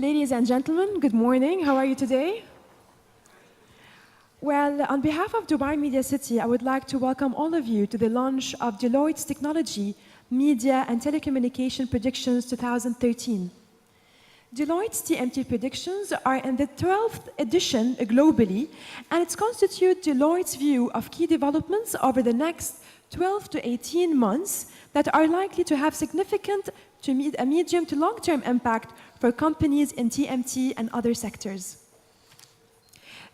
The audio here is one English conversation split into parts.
Ladies and gentlemen, good morning. How are you today? Well, on behalf of Dubai Media City, I would like to welcome all of you to the launch of Deloitte's Technology, Media and Telecommunication Predictions 2013. Deloitte's TMT predictions are in the 12th edition globally, and it constitutes Deloitte's view of key developments over the next 12 to 18 months that are likely to have significant a medium to long-term impact for companies in TMT and other sectors.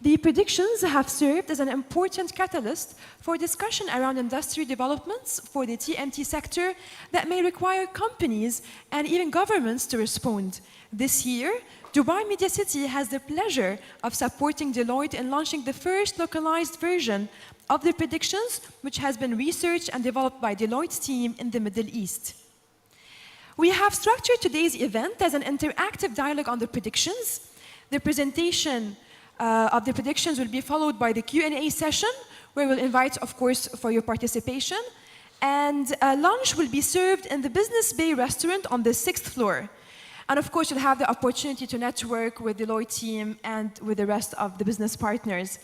The predictions have served as an important catalyst for discussion around industry developments for the TMT sector that may require companies and even governments to respond. This year, Dubai Media City has the pleasure of supporting Deloitte in launching the first localized version of the predictions, which has been researched and developed by Deloitte's team in the Middle East. We have structured today's event as an interactive dialogue on the predictions. The presentation of the predictions will be followed by the Q&A session, where we'll invite, of course, for your participation. And lunch will be served in the Business Bay restaurant on the 6th floor. And of course, you'll have the opportunity to network with the Deloitte team and with the rest of the business partners.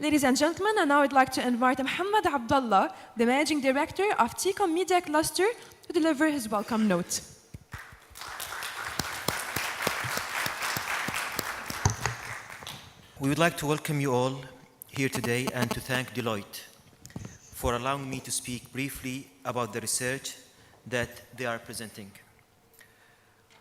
Ladies and gentlemen, and now I'd like to invite Mohammed Abdullah, the Managing Director of Telecom Media Cluster, to deliver his welcome note. We would like to welcome you all here today and to thank Deloitte for allowing me to speak briefly about the research that they are presenting.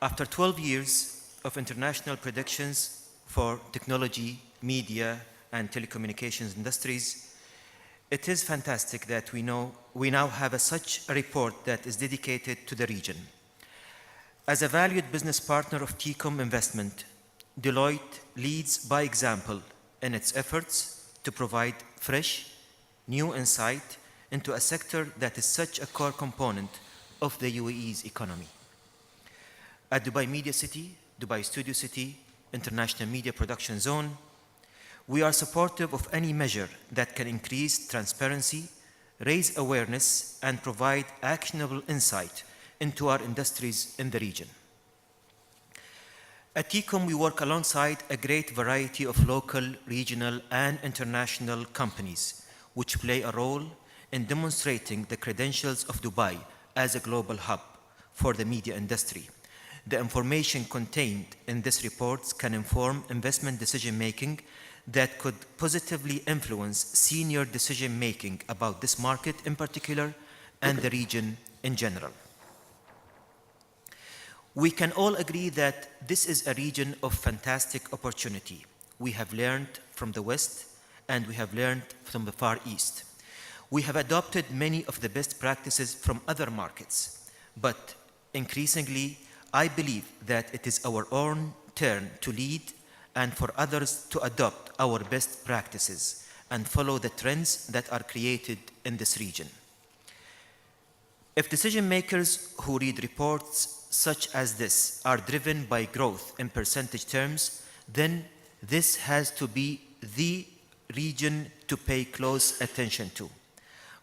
After 12 years of international predictions for technology, media, and telecommunications industries, it is fantastic that we now have such a report that is dedicated to the region. As a valued business partner of TCOM Investment, Deloitte leads by example in its efforts to provide fresh, new insight into a sector that is such a core component of the UAE's economy. At Dubai Media City, Dubai Studio City, International Media Production Zone, we are supportive of any measure that can increase transparency, raise awareness, and provide actionable insight into our industries in the region. At TCOM, we work alongside a great variety of local, regional, and international companies, which play a role in demonstrating the credentials of Dubai as a global hub for the media industry. The information contained in this report can inform investment decision-making that could positively influence senior decision-making about this market in particular and the region in general. We can all agree that this is a region of fantastic opportunity. We have learned from the West and we have learned from the Far East. We have adopted many of the best practices from other markets, but increasingly, I believe that it is our own turn to lead and for others to adopt our best practices and follow the trends that are created in this region. If decision makers who read reports such as this are driven by growth in percentage terms, then this has to be the region to pay close attention to.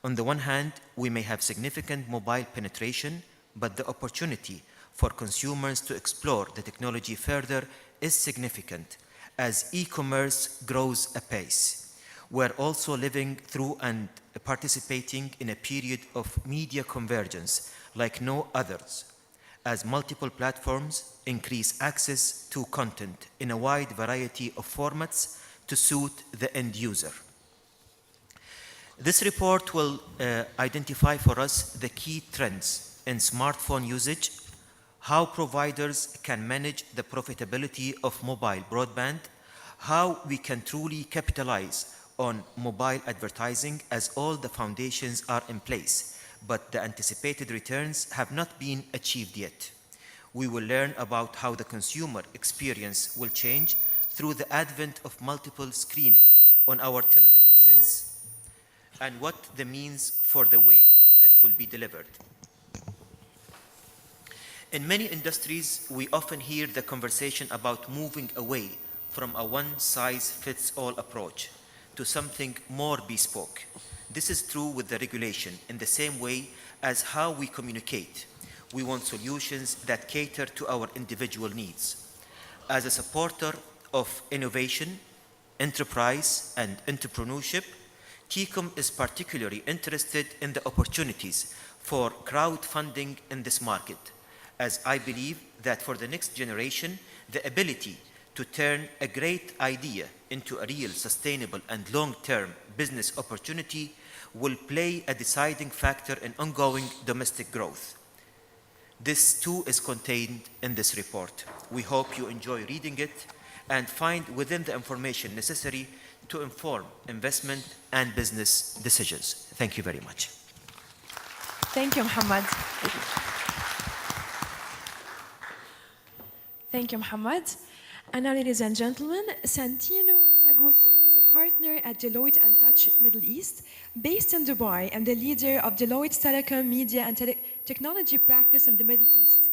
On the one hand, we may have significant mobile penetration, but the opportunity for consumers to explore the technology further is significant as e-commerce grows apace. We're also living through and participating in a period of media convergence like no others, as multiple platforms increase access to content in a wide variety of formats to suit the end user. This report will identify for us the key trends in smartphone usage, how providers can manage the profitability of mobile broadband, how we can truly capitalize on mobile advertising as all the foundations are in place, but the anticipated returns have not been achieved yet. We will learn about how the consumer experience will change through the advent of multiple screening on our television sets, and what the means for the way content will be delivered. In many industries, we often hear the conversation about moving away from a one-size-fits-all approach to something more bespoke. This is true with the regulation in the same way as how we communicate. We want solutions that cater to our individual needs. As a supporter of innovation, enterprise, and entrepreneurship, TCOM is particularly interested in the opportunities for crowdfunding in this market, as I believe that for the next generation, the ability to turn a great idea into a real, sustainable, and long-term business opportunity will play a deciding factor in ongoing domestic growth. This too is contained in this report. We hope you enjoy reading it and find within the information necessary to inform investment and business decisions. Thank you very much. Thank you, Muhammad. Thank you, Muhammad. And now, ladies and gentlemen, Santino Saguto is a partner at Deloitte and Touch Middle East, based in Dubai, and the leader of Deloitte's telecom, media, and technology practice in the Middle East.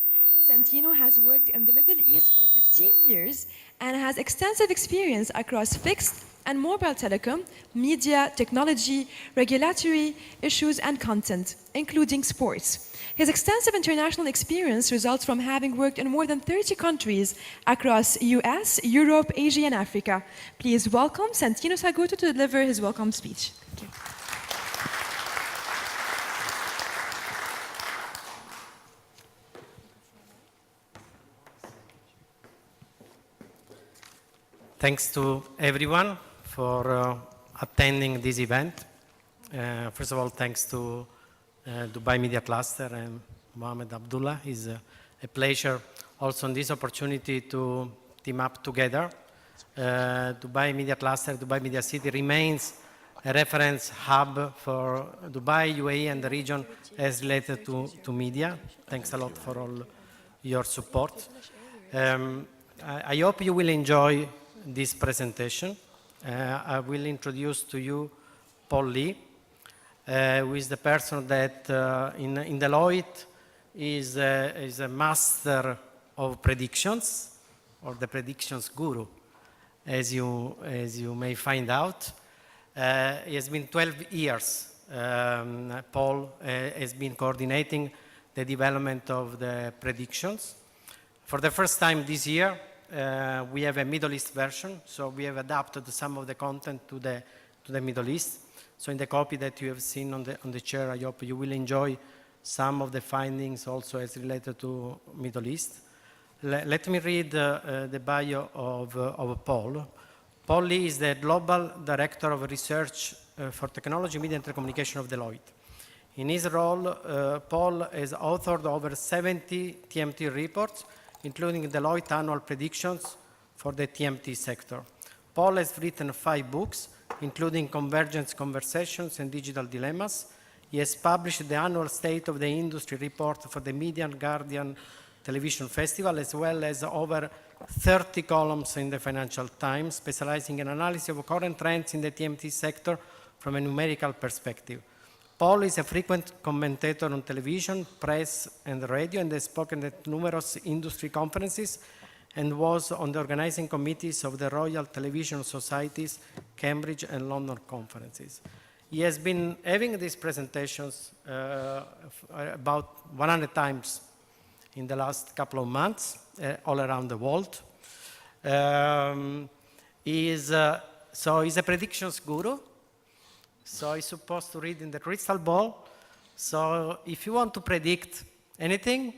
Santino has worked in the Middle East for 15 years and has extensive experience across fixed and mobile telecom, media, technology, regulatory issues, and content, including sports. His extensive international experience results from having worked in more than 30 countries across US, Europe, Asia, and Africa. Please welcome Santino Saguto to deliver his welcome speech. Thank you. Thanks to everyone for attending this event. First of all, thanks to Dubai Media Cluster and Mohammed Abdullah. It's a pleasure also on this opportunity to team up together. Dubai Media Cluster, Dubai Media City remains a reference hub for Dubai, UAE, and the region as related to media. Thanks a lot for all your support. I hope you will enjoy this presentation. I will introduce to you Paul Lee, who is the person that in Deloitte is a master of predictions, or the predictions guru, as you may find out. It has been 12 years. Paul has been coordinating the development of the predictions. For the first time this year, we have a Middle East version, so we have adapted some of the content to the Middle East. So in the copy that you have seen on the chair, I hope you will enjoy some of the findings also as related to Middle East. Let me read the bio of Paul. Paul Lee is the Global Director of Research for Technology, Media and Telecommunication of Deloitte. In his role, Paul has authored over 70 TMT reports, including Deloitte annual predictions for the TMT sector. Paul has written 5 books, including Convergence Conversations and Digital Dilemmas. He has published the annual State of the Industry report for the Media and Guardian Television Festival, as well as over 30 columns in the Financial Times, specializing in analysis of current trends in the TMT sector from a numerical perspective. Paul is a frequent commentator on television, press, and radio, and has spoken at numerous industry conferences and was on the organizing committees of the Royal Television Society's Cambridge and London conferences. He has been having these presentations about 100 times in the last couple of months, all around the world. He's a predictions guru. So he's supposed to read in the crystal ball. So if you want to predict anything,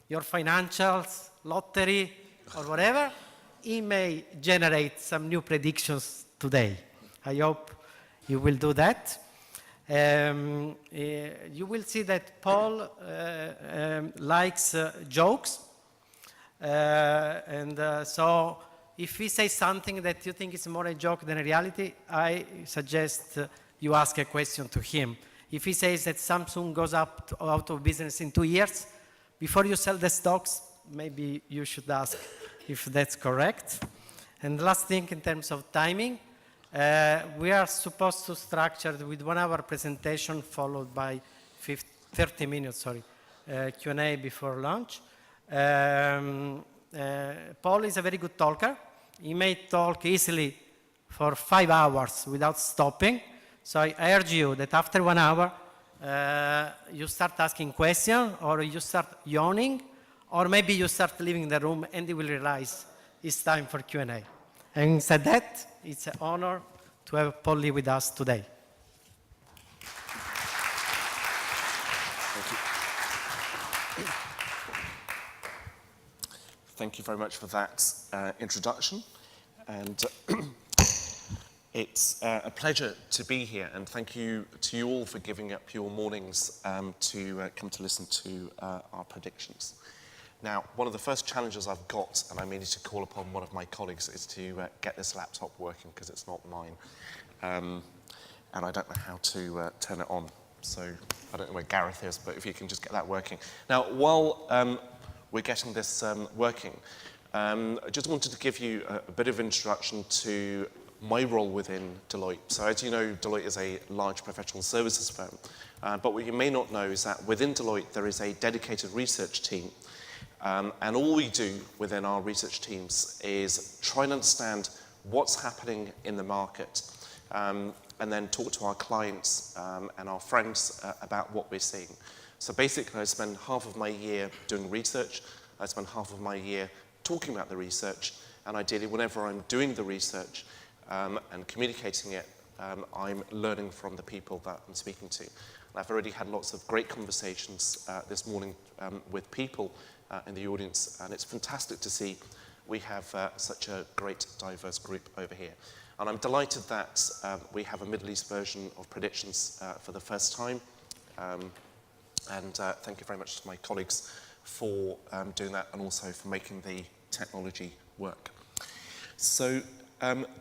your financials, lottery, or whatever, he may generate some new predictions today. I hope you will do that. You will see that Paul likes jokes. So if he says something that you think is more a joke than a reality, I suggest you ask a question to him. If he says that Samsung goes out of business in 2 years, before you sell the stocks, maybe you should ask if that's correct. And the last thing in terms of timing, we are supposed to structure with 1 hour presentation followed by 30 minutes, Q&A before lunch. Paul is a very good talker. He may talk easily for 5 hours without stopping. So I urge you that after 1 hour, you start asking questions, or you start yawning, or maybe you start leaving the room and you will realize it's time for Q&A. And said that, it's an honor to have Polly with us today. Thank you very much for that introduction. And it's a pleasure to be here, and thank you to you all for giving up your mornings to come to listen to our predictions. Now, one of the first challenges I've got, and I may need to call upon one of my colleagues, is to get this laptop working, because it's not mine. And I don't know how to turn it on. So I don't know where Gareth is, but if you can just get that working. Now, while we're getting this working, I just wanted to give you a bit of introduction to my role within Deloitte. So as you know, Deloitte is a large professional services firm. But what you may not know is that within Deloitte, there is a dedicated research team. And all we do within our research teams is try and understand what's happening in the market, and then talk to our clients and our friends about what we're seeing. So basically, I spend half of my year doing research. I spend half of my year talking about the research. And ideally, whenever I'm doing the research and communicating it, I'm learning from the people that I'm speaking to. And I've already had lots of great conversations this morning with people in the audience. And it's fantastic to see we have such a great, diverse group over here. And I'm delighted that we have a Middle East version of predictions for the first time. And thank you very much to my colleagues for doing that, and also for making the technology work. So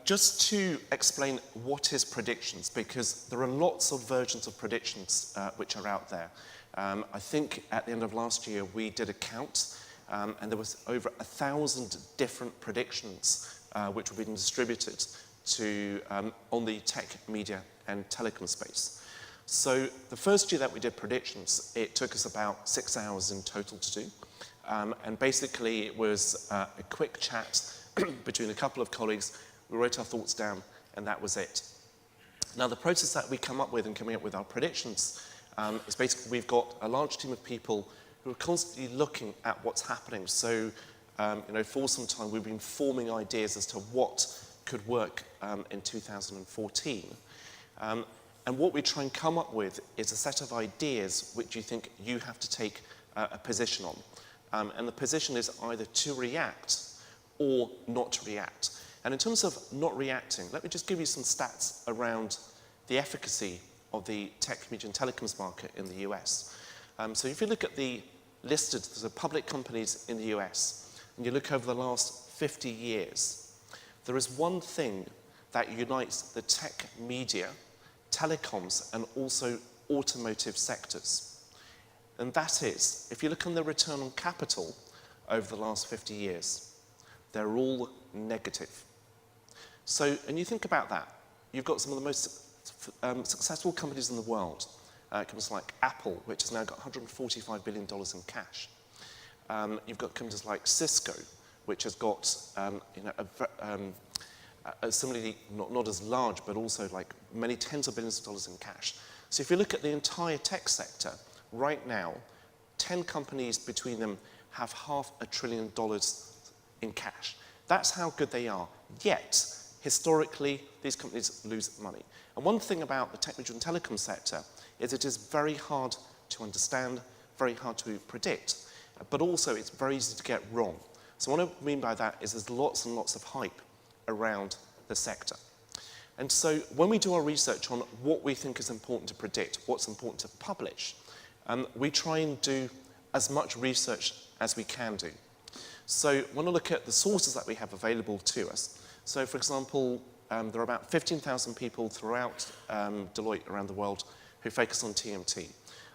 just to explain what is predictions, because there are lots of versions of predictions which are out there. I think at the end of last year we did a count, and there was over 1,000 different predictions which were being distributed to on the tech, media and telecom space. So the first year that we did predictions, it took us about 6 hours in total to do. And basically it was a quick chat between a couple of colleagues. We wrote our thoughts down, and that was it. Now the process that we come up with in coming up with our predictions is basically we've got a large team of people who are constantly looking at what's happening. So for some time we've been forming ideas as to what could work in 2014. And what we try and come up with is a set of ideas which you think you have to take a position on. And the position is either to react or not to react. And in terms of not reacting, let me just give you some stats around the efficacy of the tech, media and telecoms market in the US. So if you look at the listed, the public companies in the US, and you look over the last 50 years, there is one thing that unites the tech, media, telecoms and also automotive sectors. And that is, if you look on the return on capital over the last 50 years, they're all negative. So, and you think about that, you've got some of the most successful companies in the world, companies like Apple, which has now got $145 billion in cash. You've got companies like Cisco, which has got similarly not as large, but also like many tens of billions of dollars in cash. So if you look at the entire tech sector, right now, 10 companies between them have $500 billion in cash. That's how good they are. Yet, historically, these companies lose money. And one thing about the tech, media and telecom sector is it is very hard to understand, very hard to predict, but also it's very easy to get wrong. So what I mean by that is there's lots and lots of hype around the sector. And so when we do our research on what we think is important to predict, what's important to publish, we try and do as much research as we can do. So when I look at the sources that we have available to us, so for example, there are about 15,000 people throughout Deloitte around the world who focus on TMT.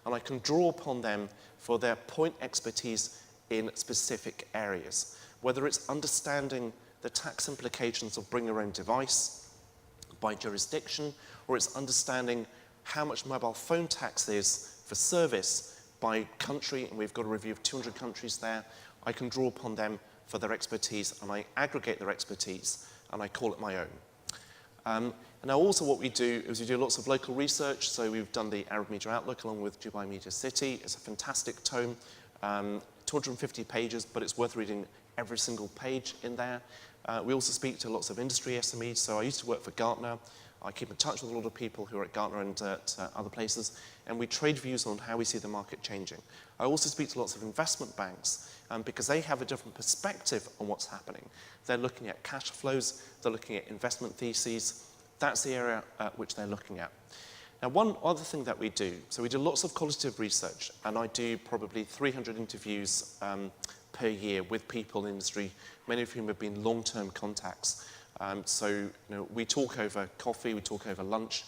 And I can draw upon them for their point expertise in specific areas, whether it's understanding the tax implications of bring your own device by jurisdiction, or it's understanding how much mobile phone tax is for service by country, and we've got a review of 200 countries there. I can draw upon them for their expertise, and I aggregate their expertise, and I call it my own. And now also what we do is we do lots of local research, so we've done the Arab Media Outlook along with Dubai Media City. It's a fantastic tome, 250 pages, but it's worth reading every single page in there. We also speak to lots of industry SMEs. So I used to work for Gartner. I keep in touch with a lot of people who are at Gartner and at other places, and we trade views on how we see the market changing. I also speak to lots of investment banks because they have a different perspective on what's happening. They're looking at cash flows, they're looking at investment theses. That's the area which they're looking at. Now, one other thing that we do, so we do lots of qualitative research, and I do probably 300 interviews per year with people in the industry, many of whom have been long-term contacts. So we talk over coffee, we talk over lunch,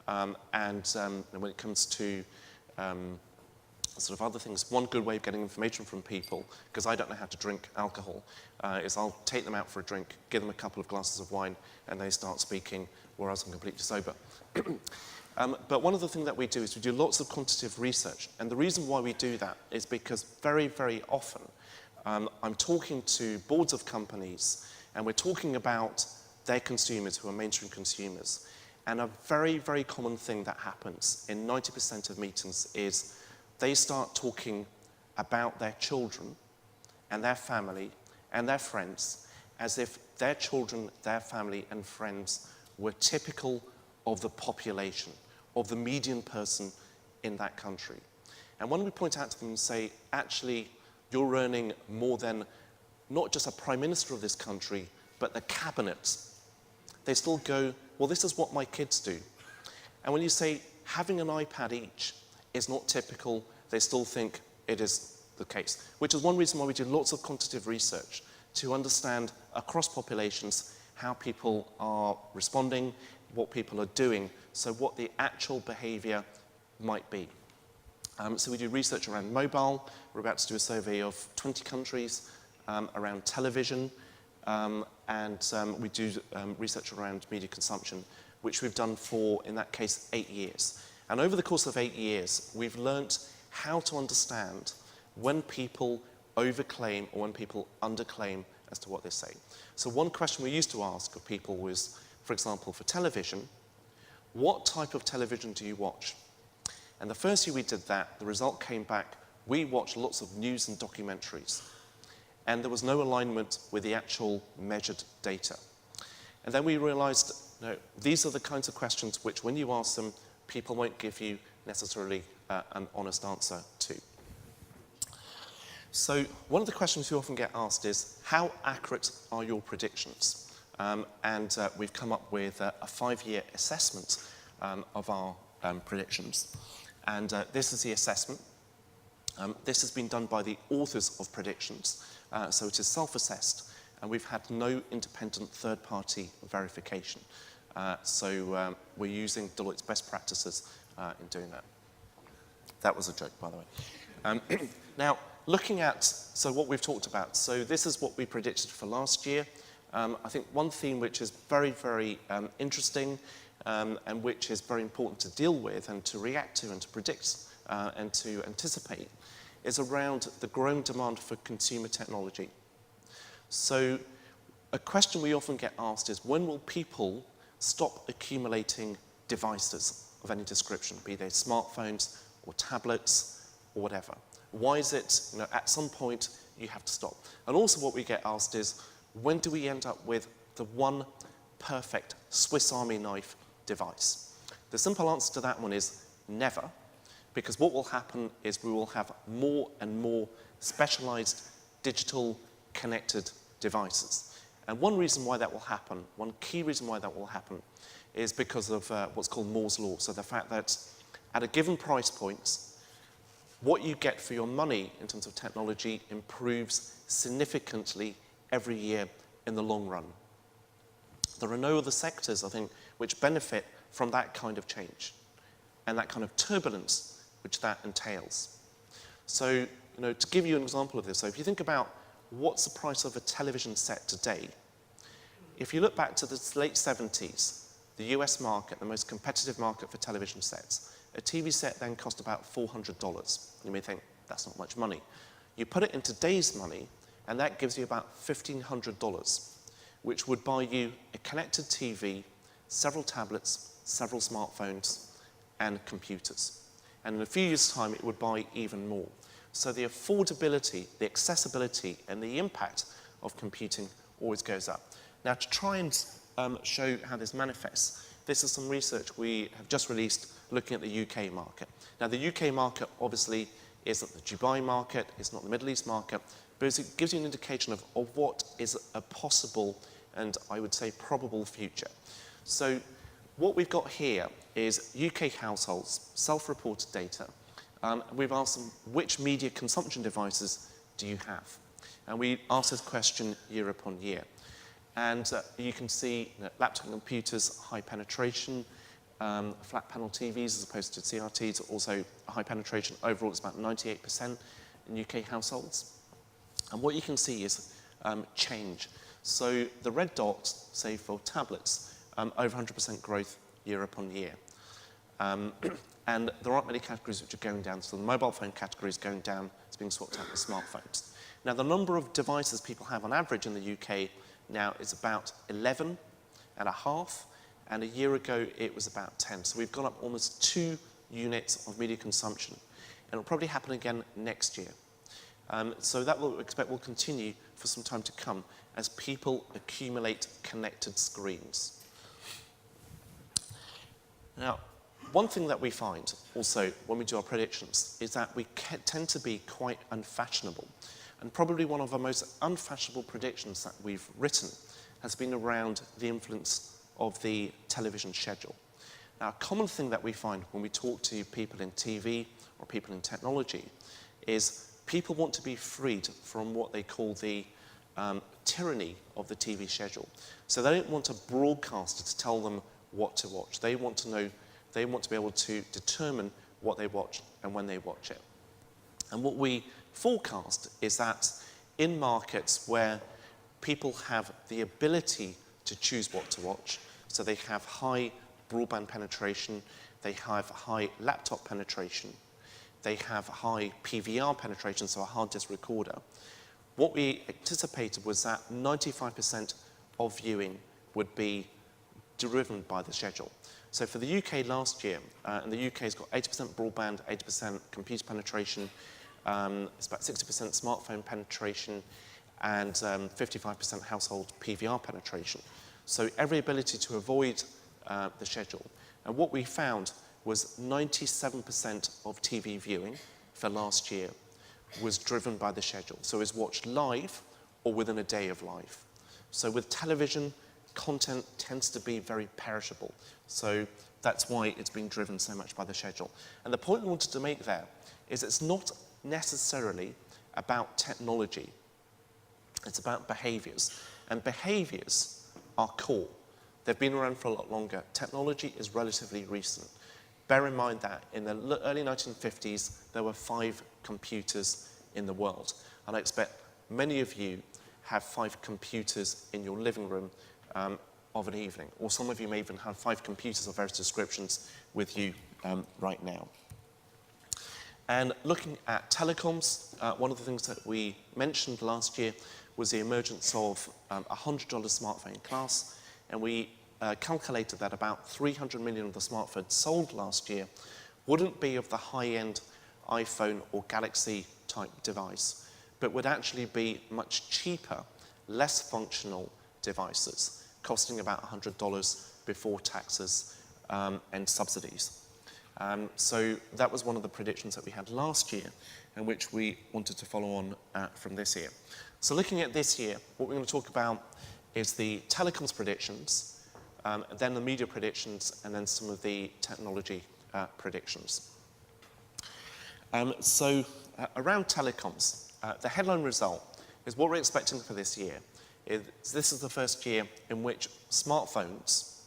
and when it comes to sort of other things, one good way of getting information from people, because I don't know how to drink alcohol, is I'll take them out for a drink, give them a couple of glasses of wine, and they start speaking, whereas I'm completely sober. But one of the things that we do is we do lots of quantitative research, and the reason why we do that is because very, very often I'm talking to boards of companies, and we're talking about their consumers who are mainstream consumers. And a very, very common thing that happens in 90% of meetings is they start talking about their children and their family and their friends as if their children, their family and friends were typical of the population, of the median person in that country. And when we point out to them and say, actually, you're earning more than not just a prime minister of this country, but the cabinet, they still go, well, this is what my kids do. And when you say having an iPad each is not typical, they still think it is the case, which is one reason why we do lots of quantitative research to understand across populations how people are responding, what people are doing, so what the actual behavior might be. So we do research around mobile. We're about to do a survey of 20 countries around television, and we do research around media consumption, which we've done for, in that case, 8 years. And over the course of 8 years, we've learnt how to understand when people overclaim or when people underclaim as to what they say. So one question we used to ask of people was, for example, for television, what type of television do you watch? And the first year we did that, the result came back, we watched lots of news and documentaries. And there was no alignment with the actual measured data. And then we realized, no, these are the kinds of questions which, when you ask them, people won't give you necessarily an honest answer to. So one of the questions we often get asked is, how accurate are your predictions? And we've come up with a 5-year assessment of our predictions. And this is the assessment. This has been done by the authors of predictions, so it is self-assessed, and we've had no independent third-party verification. So we're using Deloitte's best practices in doing that. That was a joke, by the way. Now, looking at what we've talked about, so this is what we predicted for last year. I think one theme which is very, very interesting and which is very important to deal with and to react to and to predict and to anticipate is around the growing demand for consumer technology. So a question we often get asked is, when will people stop accumulating devices of any description, be they smartphones or tablets or whatever? Why is it, at some point you have to stop? And also what we get asked is, when do we end up with the one perfect Swiss Army knife device? The simple answer to that one is never, because what will happen is we will have more and more specialized digital connected devices. And one reason why that will happen, one key reason why that will happen, is because of what's called Moore's Law. So the fact that at a given price point, what you get for your money in terms of technology improves significantly every year in the long run. There are no other sectors, I think, which benefit from that kind of change and that kind of turbulence which that entails. So, to give you an example of this, so if you think about what's the price of a television set today, if you look back to the late 70s, the US market, the most competitive market for television sets, a TV set then cost about $400. You may think, that's not much money. You put it in today's money, and that gives you about $1,500, which would buy you a connected TV, several tablets, several smartphones, and computers. And in a few years' time, it would buy even more. So the affordability, the accessibility, and the impact of computing always goes up. Now, to try and show how this manifests, this is some research we have just released looking at the UK market. Now, the UK market obviously isn't the Dubai market, it's not the Middle East market, but it gives you an indication of what is a possible and I would say probable future. So what we've got here is UK households, self-reported data. We've asked them, which media consumption devices do you have? And we asked this question year upon year. And you can see laptop computers, high penetration, flat panel TVs as opposed to CRTs, also high penetration. Overall, it's about 98% in UK households. And what you can see is change. So the red dots, say for tablets, over 100% growth year upon year. And there aren't many categories which are going down. So the mobile phone category is going down. It's being swapped out with smartphones. Now, the number of devices people have on average in the UK now is about 11 and a half. And a year ago, it was about 10. So we've gone up almost 2 units of media consumption. And it'll probably happen again next year. So that we expect will continue for some time to come as people accumulate connected screens. Now, one thing that we find also when we do our predictions is that we tend to be quite unfashionable. And probably one of the most unfashionable predictions that we've written has been around the influence of the television schedule. Now, a common thing that we find when we talk to people in TV or people in technology is people want to be freed from what they call the tyranny of the TV schedule. So they don't want a broadcaster to tell them what to watch. They want to know, they want to be able to determine what they watch and when they watch it. And what we forecast is that in markets where people have the ability to choose what to watch, so they have high broadband penetration, they have high laptop penetration, they have high PVR penetration, so a hard disk recorder. What we anticipated was that 95% of viewing would be driven by the schedule. So for the UK last year, and the UK's got 80% broadband, 80% computer penetration, it's about 60% smartphone penetration, and 55% household PVR penetration. So every ability to avoid the schedule. And what we found was 97% of TV viewing for last year was driven by the schedule. So it was watched live or within a day of live. So with television, content tends to be very perishable. So that's why it's being driven so much by the schedule. And the point we wanted to make there is it's not necessarily about technology. It's about behaviors. And behaviors are core. They've been around for a lot longer. Technology is relatively recent. Bear in mind that in the early 1950s, there were 5 computers in the world. And I expect many of you have 5 computers in your living room of an evening. Or some of you may even have 5 computers of various descriptions with you right now. And looking at telecoms, one of the things that we mentioned last year was the emergence of a $100 smartphone class. And we calculated that about 300 million of the smartphones sold last year wouldn't be of the high-end iPhone or Galaxy type device, but would actually be much cheaper, less functional devices, costing about $100 before taxes and subsidies. So that was one of the predictions that we had last year, and which we wanted to follow on from this year. So looking at this year, what we're going to talk about is the telecoms predictions, then the media predictions, and then some of the technology predictions. So around telecoms, the headline result is what we're expecting for this year. This is the first year in which smartphones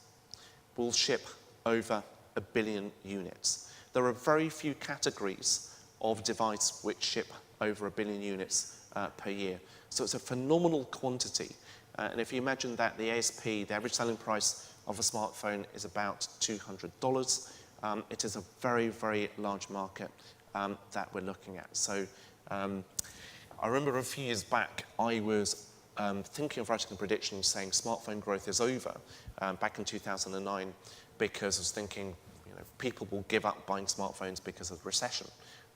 will ship over 1 billion units. There are very few categories of device which ship over 1 billion units per year. So it's a phenomenal quantity. And if you imagine that the ASP, the average selling price of a smartphone, is about $200, it is a very, very large market that we're looking at. So I remember a few years back, I was thinking of writing a prediction saying smartphone growth is over back in 2009, because I was thinking, people will give up buying smartphones because of the recession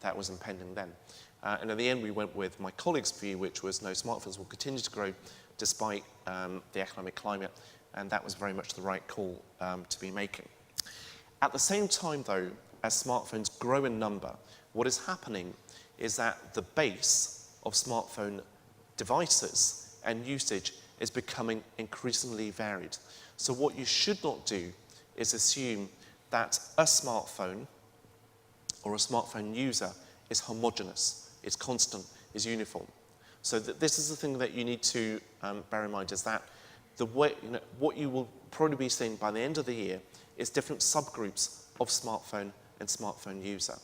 that was impending then. And in the end, we went with my colleague's view, which was no, smartphones will continue to grow despite the economic climate, and that was very much the right call to be making. At the same time, though, as smartphones grow in number, what is happening is that the base of smartphone devices and usage is becoming increasingly varied. So what you should not do is assume that a smartphone or a smartphone user is homogeneous, is constant, is uniform. So this is the thing that you need to bear in mind, is that the way, what you will probably be seeing by the end of the year is different subgroups of smartphone and smartphone user.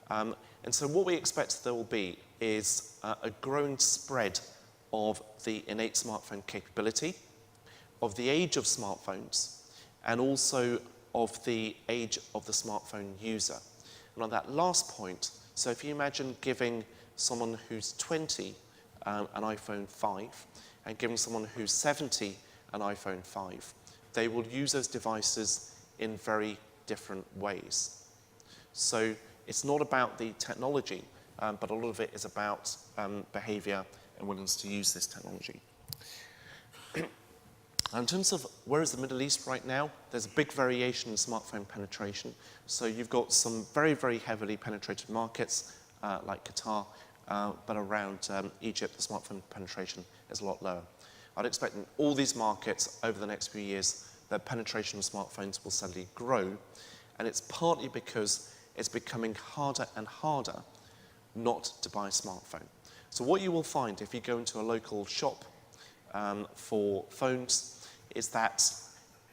And so what we expect there will be is a growing spread of the innate smartphone capability, of the age of smartphones, and also of the age of the smartphone user. And on that last point, so if you imagine giving someone who's 20 an iPhone 5 and giving someone who's 70 an iPhone 5, they will use those devices in very different ways. So it's not about the technology, but a lot of it is about behavior and willingness to use this technology. In terms of where is the Middle East right now, there's a big variation in smartphone penetration. So you've got some very, very heavily penetrated markets like Qatar, but around Egypt, the smartphone penetration is a lot lower. I'd expect in all these markets over the next few years, the penetration of smartphones will steadily grow, and it's partly because it's becoming harder and harder not to buy a smartphone. So what you will find if you go into a local shop for phones is that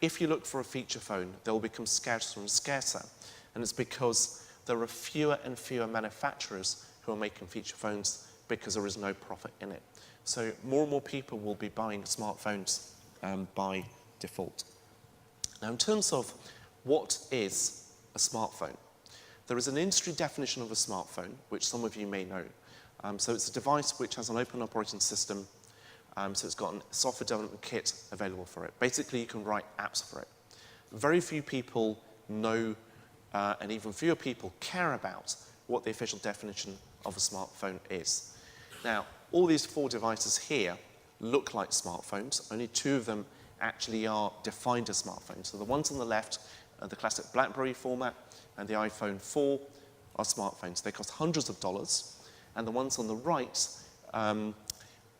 if you look for a feature phone, they will become scarcer and scarcer. And it's because there are fewer and fewer manufacturers who are making feature phones because there is no profit in it. So more and more people will be buying smartphones by default. Now, in terms of what is a smartphone, there is an industry definition of a smartphone, which some of you may know. So it's a device which has an open operating system. So it's got a software development kit available for it. Basically, you can write apps for it. Very few people know, and even fewer people care about what the official definition of a smartphone is. Now, all these 4 devices here look like smartphones. Only 2 of them actually are defined as smartphones. So the ones on the left are the classic BlackBerry format, and the iPhone 4 are smartphones. They cost hundreds of dollars, and the ones on the right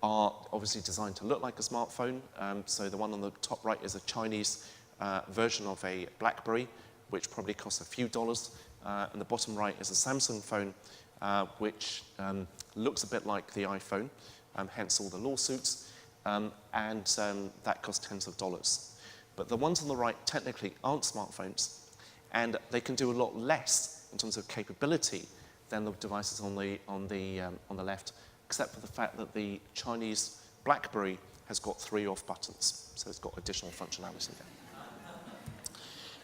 are obviously designed to look like a smartphone. So the one on the top right is a Chinese version of a BlackBerry, which probably costs a few dollars. And the bottom right is a Samsung phone, which looks a bit like the iPhone, hence all the lawsuits, and that costs tens of dollars. But the ones on the right technically aren't smartphones, and they can do a lot less in terms of capability than the devices on the left, except for the fact that the Chinese BlackBerry has got 3 off buttons, so it's got additional functionality there.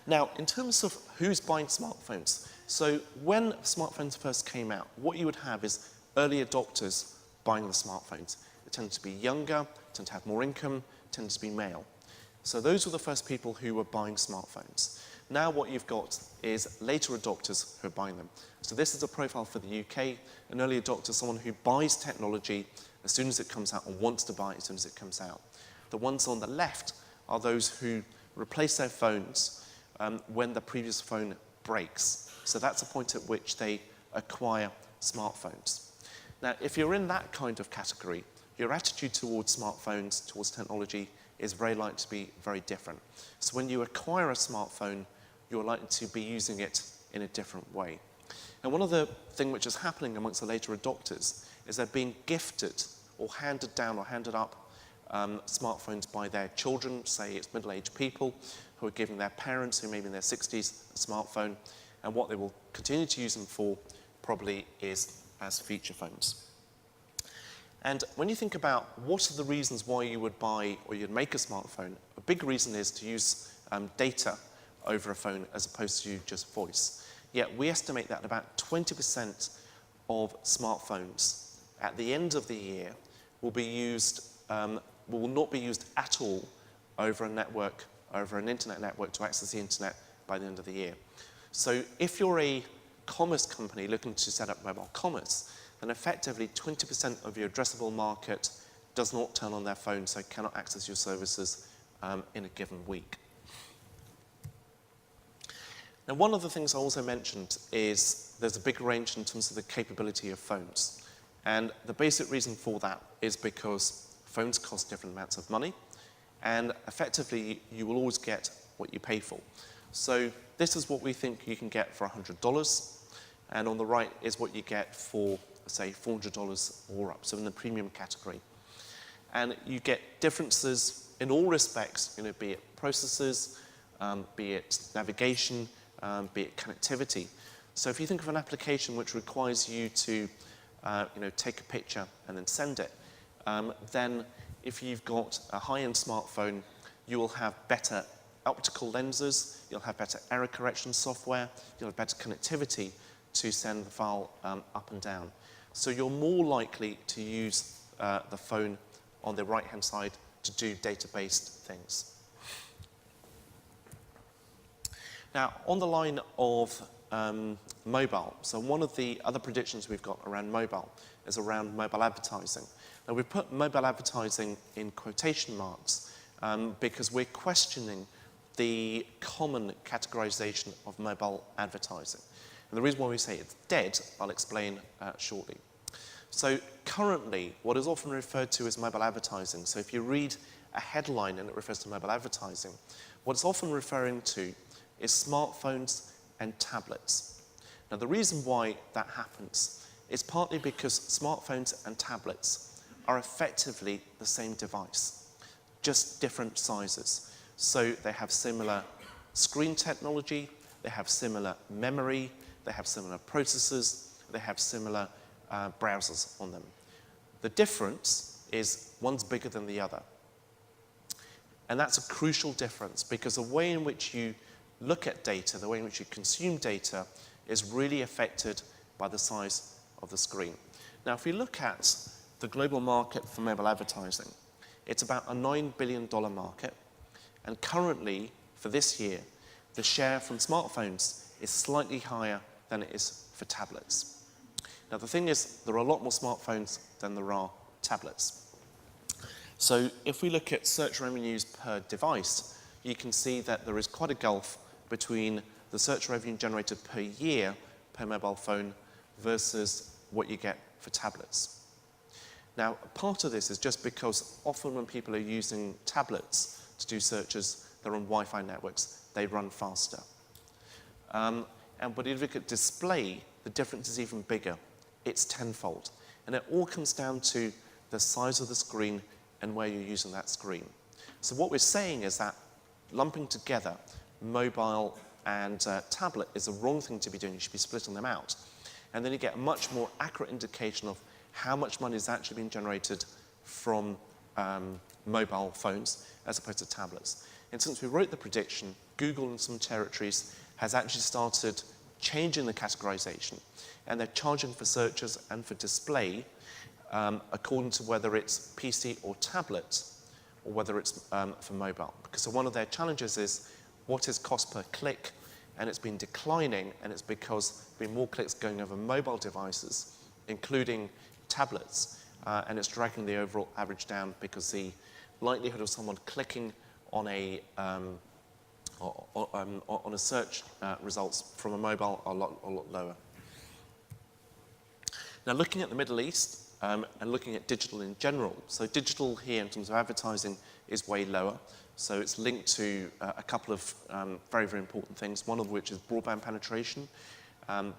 Now, in terms of who's buying smartphones, so when smartphones first came out, what you would have is early adopters buying the smartphones. They tend to be younger, tend to have more income, tend to be male. So those were the first people who were buying smartphones. Now what you've got is later adopters who are buying them. So this is a profile for the UK. An early adopter is someone who buys technology as soon as it comes out and wants to buy it as soon as it comes out. The ones on the left are those who replace their phones when the previous phone breaks. So that's a point at which they acquire smartphones. Now, if you're in that kind of category, your attitude towards smartphones, towards technology, is very likely to be very different. So when you acquire a smartphone, you're likely to be using it in a different way. And one of the things which is happening amongst the later adopters is they're being gifted or handed down or handed up smartphones by their children. Say it's middle-aged people who are giving their parents, who may be in their 60s, a smartphone, and what they will continue to use them for probably is as feature phones. And when you think about what are the reasons why you would buy or you'd make a smartphone, a big reason is to use data over a phone as opposed to just voice. Yet we estimate that about 20% of smartphones at the end of the year will be used, will not be used at all over a network, over an internet network to access the internet by the end of the year. So if you're a commerce company looking to set up mobile commerce, then effectively 20% of your addressable market does not turn on their phone, so cannot access your services in a given week. Now, one of the things I also mentioned is there's a big range in terms of the capability of phones. And the basic reason for that is because phones cost different amounts of money, and effectively you will always get what you pay for. So this is what we think you can get for $100, and on the right is what you get for, say, $400 or up, so in the premium category. And you get differences in all respects, be it processors, be it navigation, be it connectivity. So if you think of an application which requires you to take a picture and then send it, then if you've got a high-end smartphone, you will have better optical lenses, you'll have better error correction software, you'll have better connectivity to send the file up and down. So you're more likely to use the phone on the right-hand side to do data-based things. Now, on the line of mobile, so one of the other predictions we've got around mobile is around mobile advertising. Now, we've put mobile advertising in quotation marks because we're questioning the common categorization of mobile advertising. And the reason why we say it's dead, I'll explain shortly. So currently, what is often referred to as mobile advertising, so if you read a headline and it refers to mobile advertising, what it's often referring to is smartphones and tablets. Now, the reason why that happens is partly because smartphones and tablets are effectively the same device, just different sizes. So they have similar screen technology, they have similar memory, they have similar processors, they have similar browsers on them. The difference is one's bigger than the other. And that's a crucial difference because the way in which you look at data, the way in which you consume data is really affected by the size of the screen. Now, if we look at the global market for mobile advertising, it's about a $9 billion market. And currently, for this year, the share from smartphones is slightly higher than it is for tablets. Now, the thing is, there are a lot more smartphones than there are tablets. So if we look at search revenues per device, you can see that there is quite a gulf between the search revenue generated per year per mobile phone versus what you get for tablets. Now, part of this is just because often when people are using tablets to do searches, they're on Wi-Fi networks, they run faster. But if you look at display, the difference is even bigger. It's tenfold. And it all comes down to the size of the screen and where you're using that screen. So what we're saying is that lumping together mobile and tablet is the wrong thing to be doing. You should be splitting them out. And then you get a much more accurate indication of how much money is actually being generated from mobile phones as opposed to tablets. And since we wrote the prediction, Google in some territories has actually started changing the categorization. And they're charging for searches and for display according to whether it's PC or tablet or whether it's for mobile. Because one of their challenges is what is cost per click, and it's been declining, and it's because there have been more clicks going over mobile devices, including tablets, and it's dragging the overall average down because the likelihood of someone clicking on a search results from a mobile are a lot lower. Now, looking at the Middle East and looking at digital in general, so digital here in terms of advertising is way lower. So it's linked to a couple of very, very important things, one of which is broadband penetration,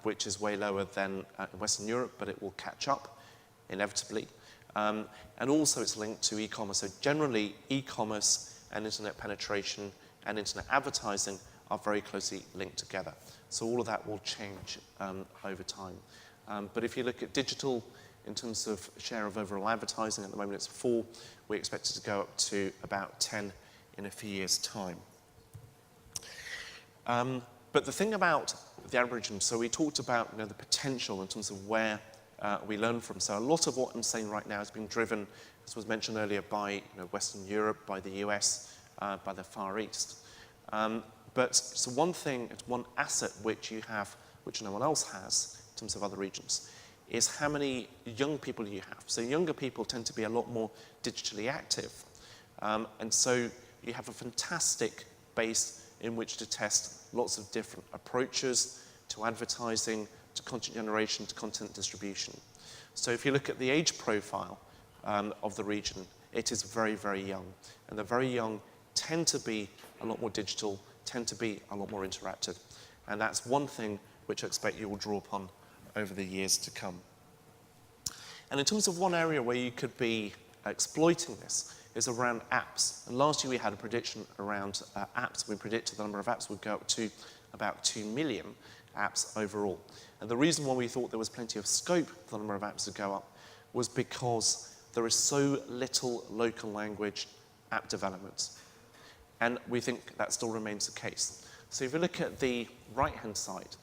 which is way lower than in Western Europe, but it will catch up inevitably. And also it's linked to e-commerce. So generally, e-commerce and internet penetration and internet advertising are very closely linked together. So all of that will change over time. But if you look at digital in terms of share of overall advertising, at the moment it's 4. We expect it to go up to about 10 in a few years' time. But the thing about the algorithm, so we talked about the potential in terms of where we learn from. So a lot of what I'm saying right now has been driven, as was mentioned earlier, by Western Europe, by the US, by the Far East. But one thing, it's one asset which you have, which no one else has in terms of other regions, is how many young people you have. So younger people tend to be a lot more digitally active. And so you have a fantastic base in which to test lots of different approaches to advertising, to content generation, to content distribution. So if you look at the age profile of the region, it is very, very young. And the very young tend to be a lot more digital, tend to be a lot more interactive. And that's one thing which I expect you will draw upon over the years to come. And in terms of one area where you could be exploiting this is around apps. And last year we had a prediction around apps. We predicted the number of apps would go up to about 2 million apps overall. And the reason why we thought there was plenty of scope for the number of apps to go up was because there is so little local language app development. And we think that still remains the case. So if you look at the right-hand side,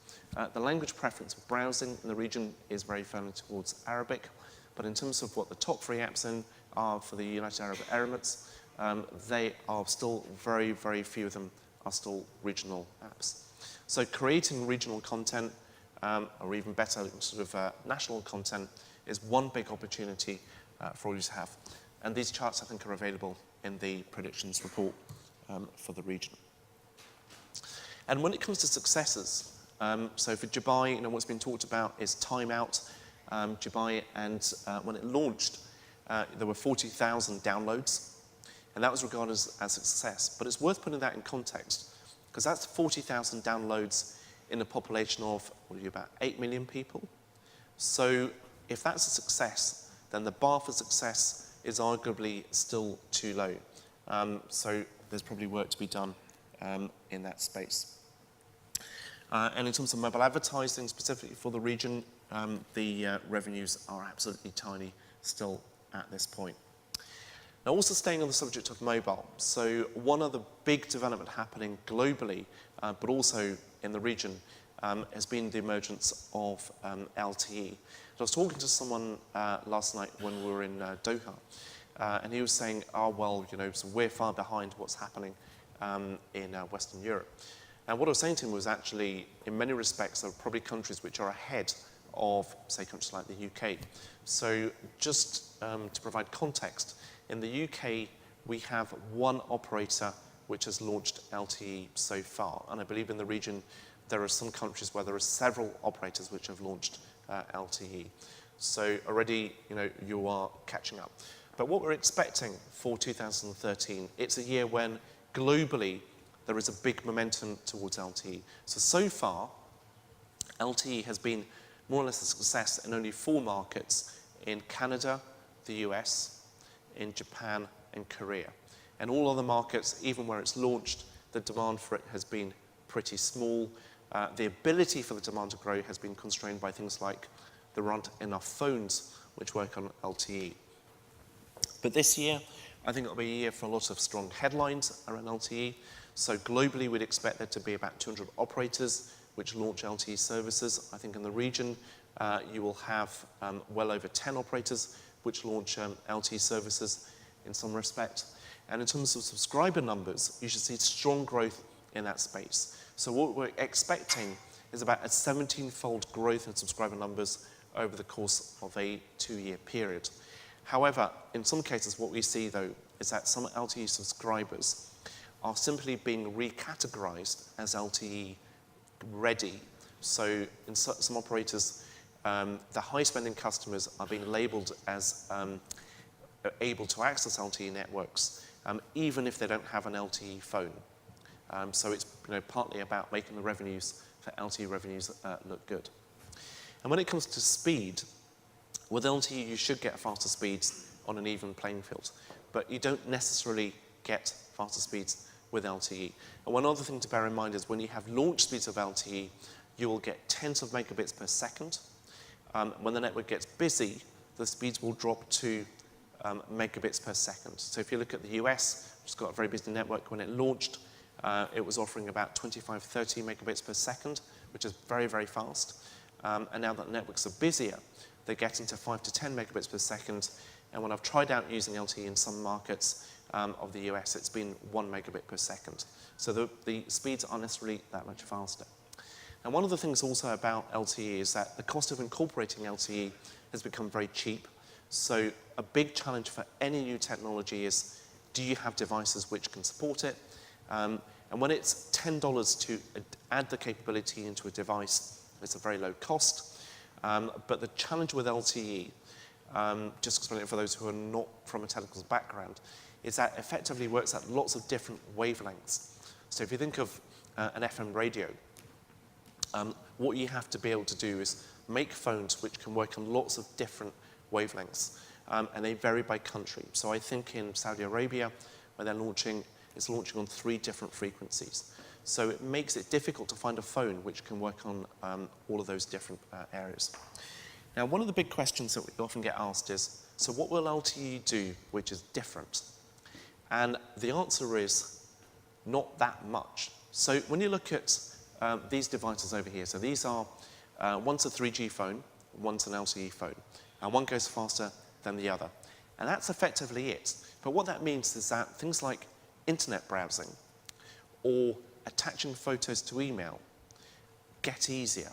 the language preference of browsing in the region is very firmly towards Arabic. But in terms of what the top 3 apps in are for the United Arab Emirates, they are still very, very few of them are still regional apps. So creating regional content, or even better, sort of national content, is one big opportunity for all you to have. And these charts, I think, are available in the predictions report for the region. And when it comes to successes, so for Dubai, what's been talked about is timeout. Dubai, and when it launched, there were 40,000 downloads, and that was regarded as a success. But it's worth putting that in context, because that's 40,000 downloads in a population of, about 8 million people. So if that's a success, then the bar for success is arguably still too low. So there's probably work to be done in that space. And in terms of mobile advertising, specifically for the region, the revenues are absolutely tiny still at this point. Now, also staying on the subject of mobile, so one other big development happening globally, but also in the region, has been the emergence of LTE. I was talking to someone last night when we were in Doha, and he was saying, so we're far behind what's happening in Western Europe. And what I was saying to him was actually, in many respects, there are probably countries which are ahead of, say, countries like the UK. So just to provide context, in the UK, we have one operator which has launched LTE so far. And I believe in the region, there are some countries where there are several operators which have launched LTE. So already, you are catching up. But what we're expecting for 2013, it's a year when globally there is a big momentum towards LTE. So far, LTE has been more or less a success in only 4 markets: in Canada, the US, in Japan, and Korea. And all other markets, even where it's launched, the demand for it has been pretty small. The ability for the demand to grow has been constrained by things like there aren't enough phones which work on LTE. But this year, I think it'll be a year for a lot of strong headlines around LTE. So globally, we'd expect there to be about 200 operators which launch LTE services. I think in the region, you will have well over 10 operators which launch LTE services in some respect. And in terms of subscriber numbers, you should see strong growth in that space. So what we're expecting is about a 17-fold growth in subscriber numbers over the course of a 2-year period. However, in some cases, what we see, though, is that some LTE subscribers are simply being recategorized as LTE ready. So in some operators, the high-spending customers are being labeled as able to access LTE networks, even if they don't have an LTE phone. So it's partly about making the revenues for LTE revenues look good. And when it comes to speed, with LTE you should get faster speeds on an even playing field, but you don't necessarily get faster speeds with LTE. And one other thing to bear in mind is when you have launch speeds of LTE, you will get tens of megabits per second. When the network gets busy, the speeds will drop to megabits per second. So if you look at the US, which has got a very busy network, when it launched, it was offering about 25, 30 megabits per second, which is very, very fast. And now that networks are busier, they're getting to 5 to 10 megabits per second. And when I've tried out using LTE in some markets of the US, it's been 1 megabit per second. So the speeds aren't necessarily that much faster. And one of the things also about LTE is that the cost of incorporating LTE has become very cheap. So a big challenge for any new technology is, do you have devices which can support it? And when it's $10 to add the capability into a device, it's a very low cost. But the challenge with LTE, just explaining it for those who are not from a telecoms background, is that effectively works at lots of different wavelengths. So if you think of an FM radio, what you have to be able to do is make phones which can work on lots of different wavelengths, and they vary by country. So I think in Saudi Arabia, where they're launching, it's launching on 3 different frequencies. So it makes it difficult to find a phone which can work on all of those different areas. Now, one of the big questions that we often get asked is, so what will LTE do which is different? And the answer is not that much. So when you look at these devices over here, so these are, one's a 3G phone, one's an LTE phone, and one goes faster than the other. And that's effectively it. But what that means is that things like internet browsing or attaching photos to email get easier,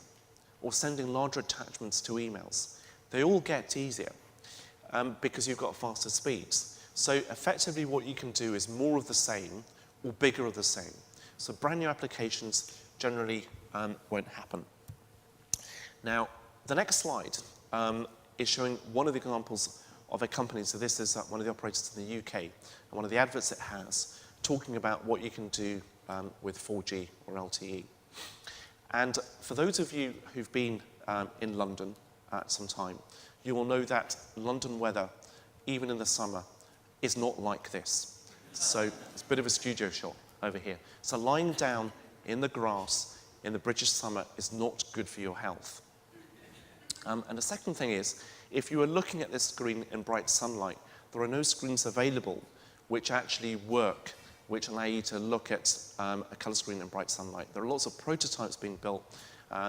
or sending larger attachments to emails. They all get easier because you've got faster speeds. So effectively what you can do is more of the same or bigger of the same. So brand new applications generally won't happen. Now, the next slide is showing one of the examples of a company. So this is one of the operators in the UK, and one of the adverts it has, talking about what you can do with 4G or LTE. And for those of you who've been in London at some time, you will know that London weather, even in the summer, is not like this. So it's a bit of a studio shot over here. So lying down in the grass in the British summer is not good for your health. And the second thing is, if you are looking at this screen in bright sunlight, there are no screens available which actually work, which allow you to look at a colour screen in bright sunlight. There are lots of prototypes being built.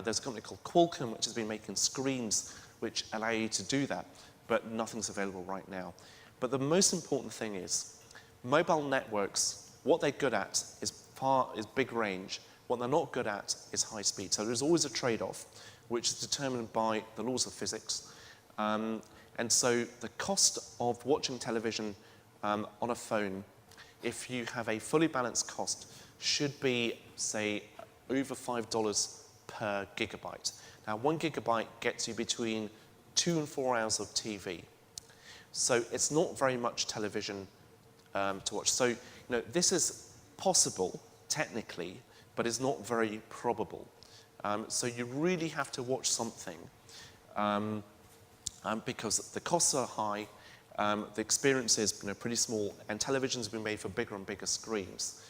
There's a company called Qualcomm which has been making screens which allow you to do that, but nothing's available right now. But the most important thing is, mobile networks, what they're good at is big range. What they're not good at is high speed. So there's always a trade-off, which is determined by the laws of physics. And so the cost of watching television on a phone, if you have a fully balanced cost, should be, say, over $5 per gigabyte. Now, 1 gigabyte gets you between 2 and 4 hours of TV. So it's not very much television to watch. So, this is possible, technically, but it's not very probable. So you really have to watch something because the costs are high, the experience is pretty small, and television's been made for bigger and bigger screens.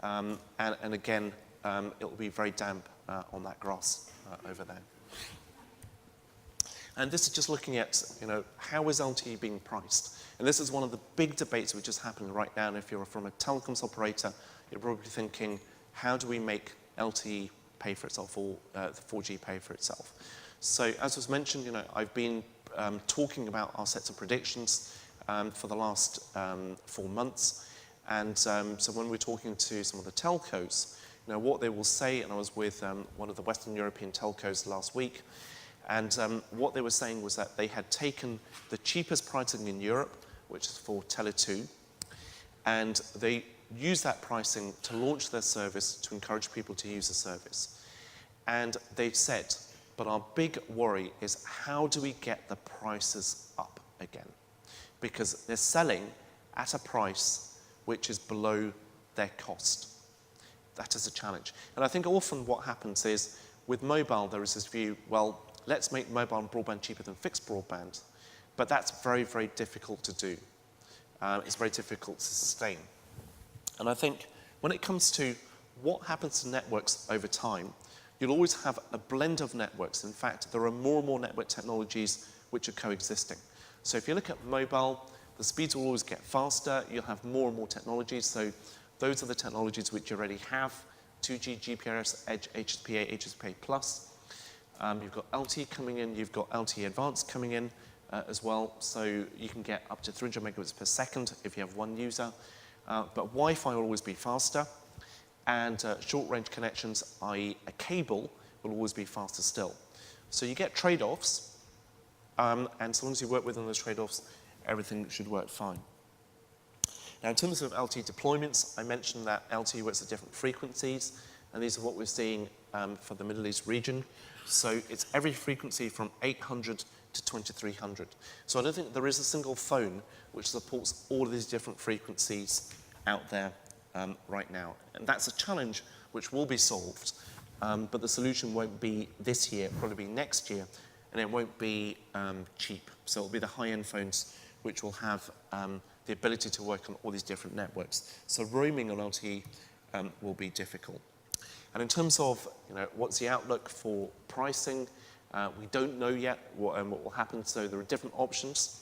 And again, it'll be very damp on that grass over there. And this is just looking at, how is LTE being priced? And this is one of the big debates which is happening right now. And if you're from a telecoms operator, you're probably thinking, how do we make LTE pay for itself, or the 4G pay for itself? So as was mentioned, I've been talking about our sets of predictions for the last 4 months. And so when we're talking to some of the telcos, what they will say, and I was with one of the Western European telcos last week, and what they were saying was that they had taken the cheapest pricing in Europe, which is for Tele2, and they used that pricing to launch their service to encourage people to use the service. And they said, but our big worry is, how do we get the prices up again? Because they're selling at a price which is below their cost. That is a challenge. And I think often what happens is, with mobile, there is this view, well, let's make mobile broadband cheaper than fixed broadband. But that's very, very difficult to do. It's very difficult to sustain. And I think when it comes to what happens to networks over time, you'll always have a blend of networks. In fact, there are more and more network technologies which are coexisting. So if you look at mobile, the speeds will always get faster. You'll have more and more technologies. So those are the technologies which you already have: 2G, GPRS, Edge, HSPA, HSPA+. You've got LTE coming in. You've got LTE Advanced coming in as well. So you can get up to 300 megabits per second if you have one user. But Wi-Fi will always be faster. And short-range connections, i.e. a cable, will always be faster still. So you get trade-offs, and so long as you work within those trade-offs, everything should work fine. Now, in terms of LTE deployments, I mentioned that LTE works at different frequencies, and these are what we're seeing for the Middle East region. So it's every frequency from 800 to 2300. So I don't think there is a single phone which supports all of these different frequencies out there right now. And that's a challenge which will be solved, but the solution won't be this year, it'll probably be next year, and it won't be cheap. So it'll be the high-end phones which will have the ability to work on all these different networks. So roaming on LTE will be difficult. And in terms of what's the outlook for pricing, we don't know yet what will happen. So there are different options.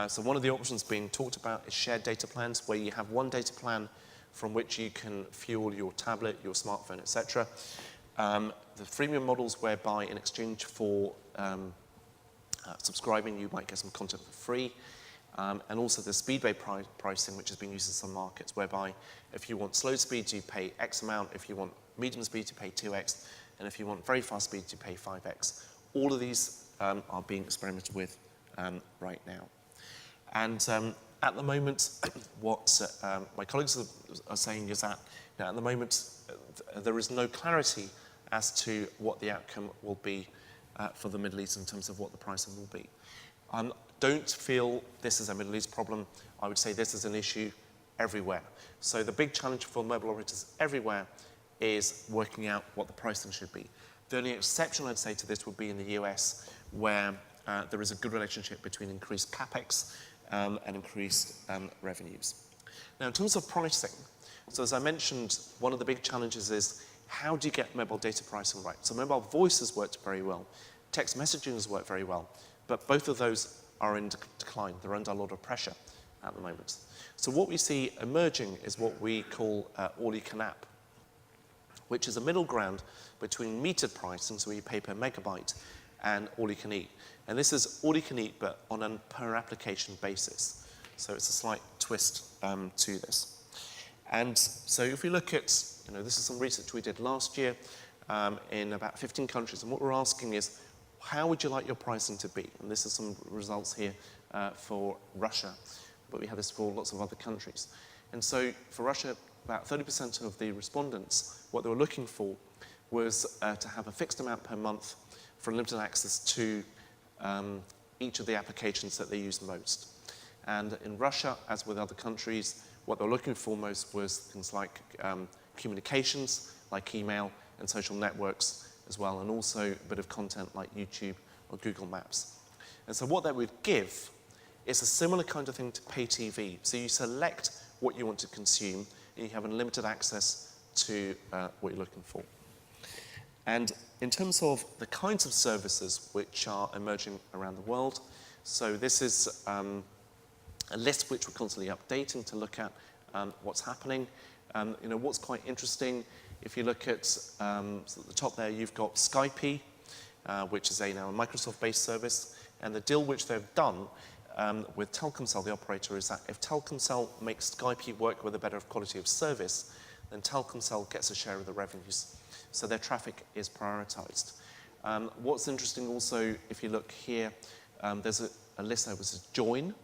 So one of the options being talked about is shared data plans, where you have one data plan from which you can fuel your tablet, your smartphone, etc. The freemium models whereby in exchange for subscribing, you might get some content for free. And also the speed-based pricing, which has been used in some markets, whereby if you want slow speed, you pay X amount. If you want medium speed, you pay 2X. And if you want very fast speed, you pay 5X. All of these are being experimented with right now. And at the moment, what my colleagues are saying is that at the moment, there is no clarity as to what the outcome will be for the Middle East in terms of what the pricing will be. Don't feel this is a Middle East problem. I would say this is an issue everywhere. So the big challenge for mobile operators everywhere is working out what the pricing should be. The only exception I'd say to this would be in the US, where there is a good relationship between increased capex and increased revenues. Now, in terms of pricing, so as I mentioned, one of the big challenges is how do you get mobile data pricing right? So mobile voice has worked very well, text messaging has worked very well, but both of those are in decline. They're under a lot of pressure at the moment. So what we see emerging is what we call all-you-can-app, which is a middle ground between metered pricing, so you pay per megabyte, and all-you-can-eat. And this is all-you-can-eat, but on a per-application basis. So it's a slight twist to this. And so if we look at, this is some research we did last year in about 15 countries, and what we're asking is, how would you like your pricing to be? And this is some results here for Russia, but we have this for lots of other countries. And so for Russia, about 30% of the respondents, what they were looking for was to have a fixed amount per month for limited access to each of the applications that they use most. And in Russia, as with other countries, what they were looking for most was things like communications, like email and social networks as well, and also a bit of content like YouTube or Google Maps. And so what that would give is a similar kind of thing to pay TV. So you select what you want to consume, and you have unlimited access to what you're looking for. And in terms of the kinds of services which are emerging around the world, so this is a list which we're constantly updating to look at what's happening. What's quite interesting, if you look at so at the top there, you've got Skype, which is now a Microsoft-based service, and the deal which they've done with Telkomsel, the operator, is that if Telkomsel makes Skype work with a better quality of service, then Telkomsel gets a share of the revenues. So their traffic is prioritized. What's interesting also, if you look here, there's a list there which is Join,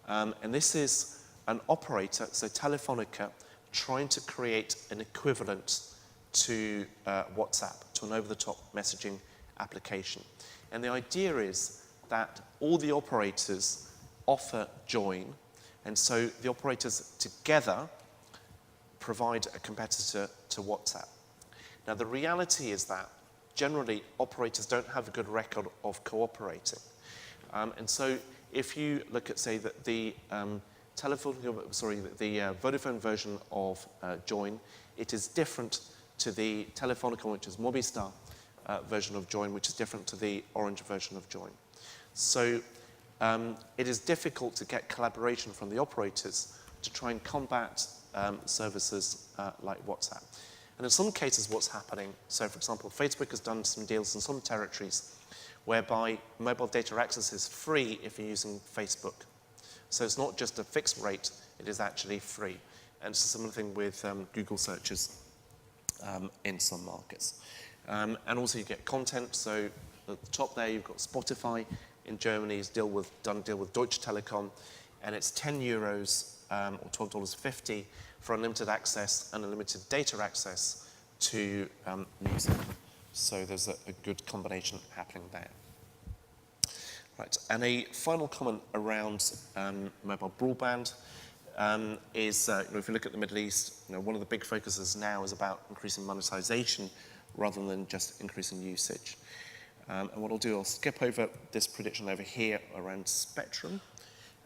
and this is an operator, so Telefonica, trying to create an equivalent to WhatsApp, to an over-the-top messaging application. And the idea is that all the operators offer Join, and so the operators together provide a competitor to WhatsApp. Now, the reality is that generally operators don't have a good record of cooperating. And so if you look at, say, that the Vodafone version of Join, it is different to the Telefonica, which is Mobistar version of Join, which is different to the Orange version of Join. So it is difficult to get collaboration from the operators to try and combat services like WhatsApp. And in some cases, what's happening, so for example, Facebook has done some deals in some territories whereby mobile data access is free if you're using Facebook. So it's not just a fixed rate, it is actually free. And it's a similar thing with Google searches in some markets. And also you get content. So at the top there, you've got Spotify in Germany is done deal with Deutsche Telekom, and it's €10 or $12.50 for unlimited access and unlimited data access to music. So there's a good combination happening there. Right, and a final comment around mobile broadband is, if you look at the Middle East, one of the big focuses now is about increasing monetization rather than just increasing usage. And what I'll do, I'll skip over this prediction over here around spectrum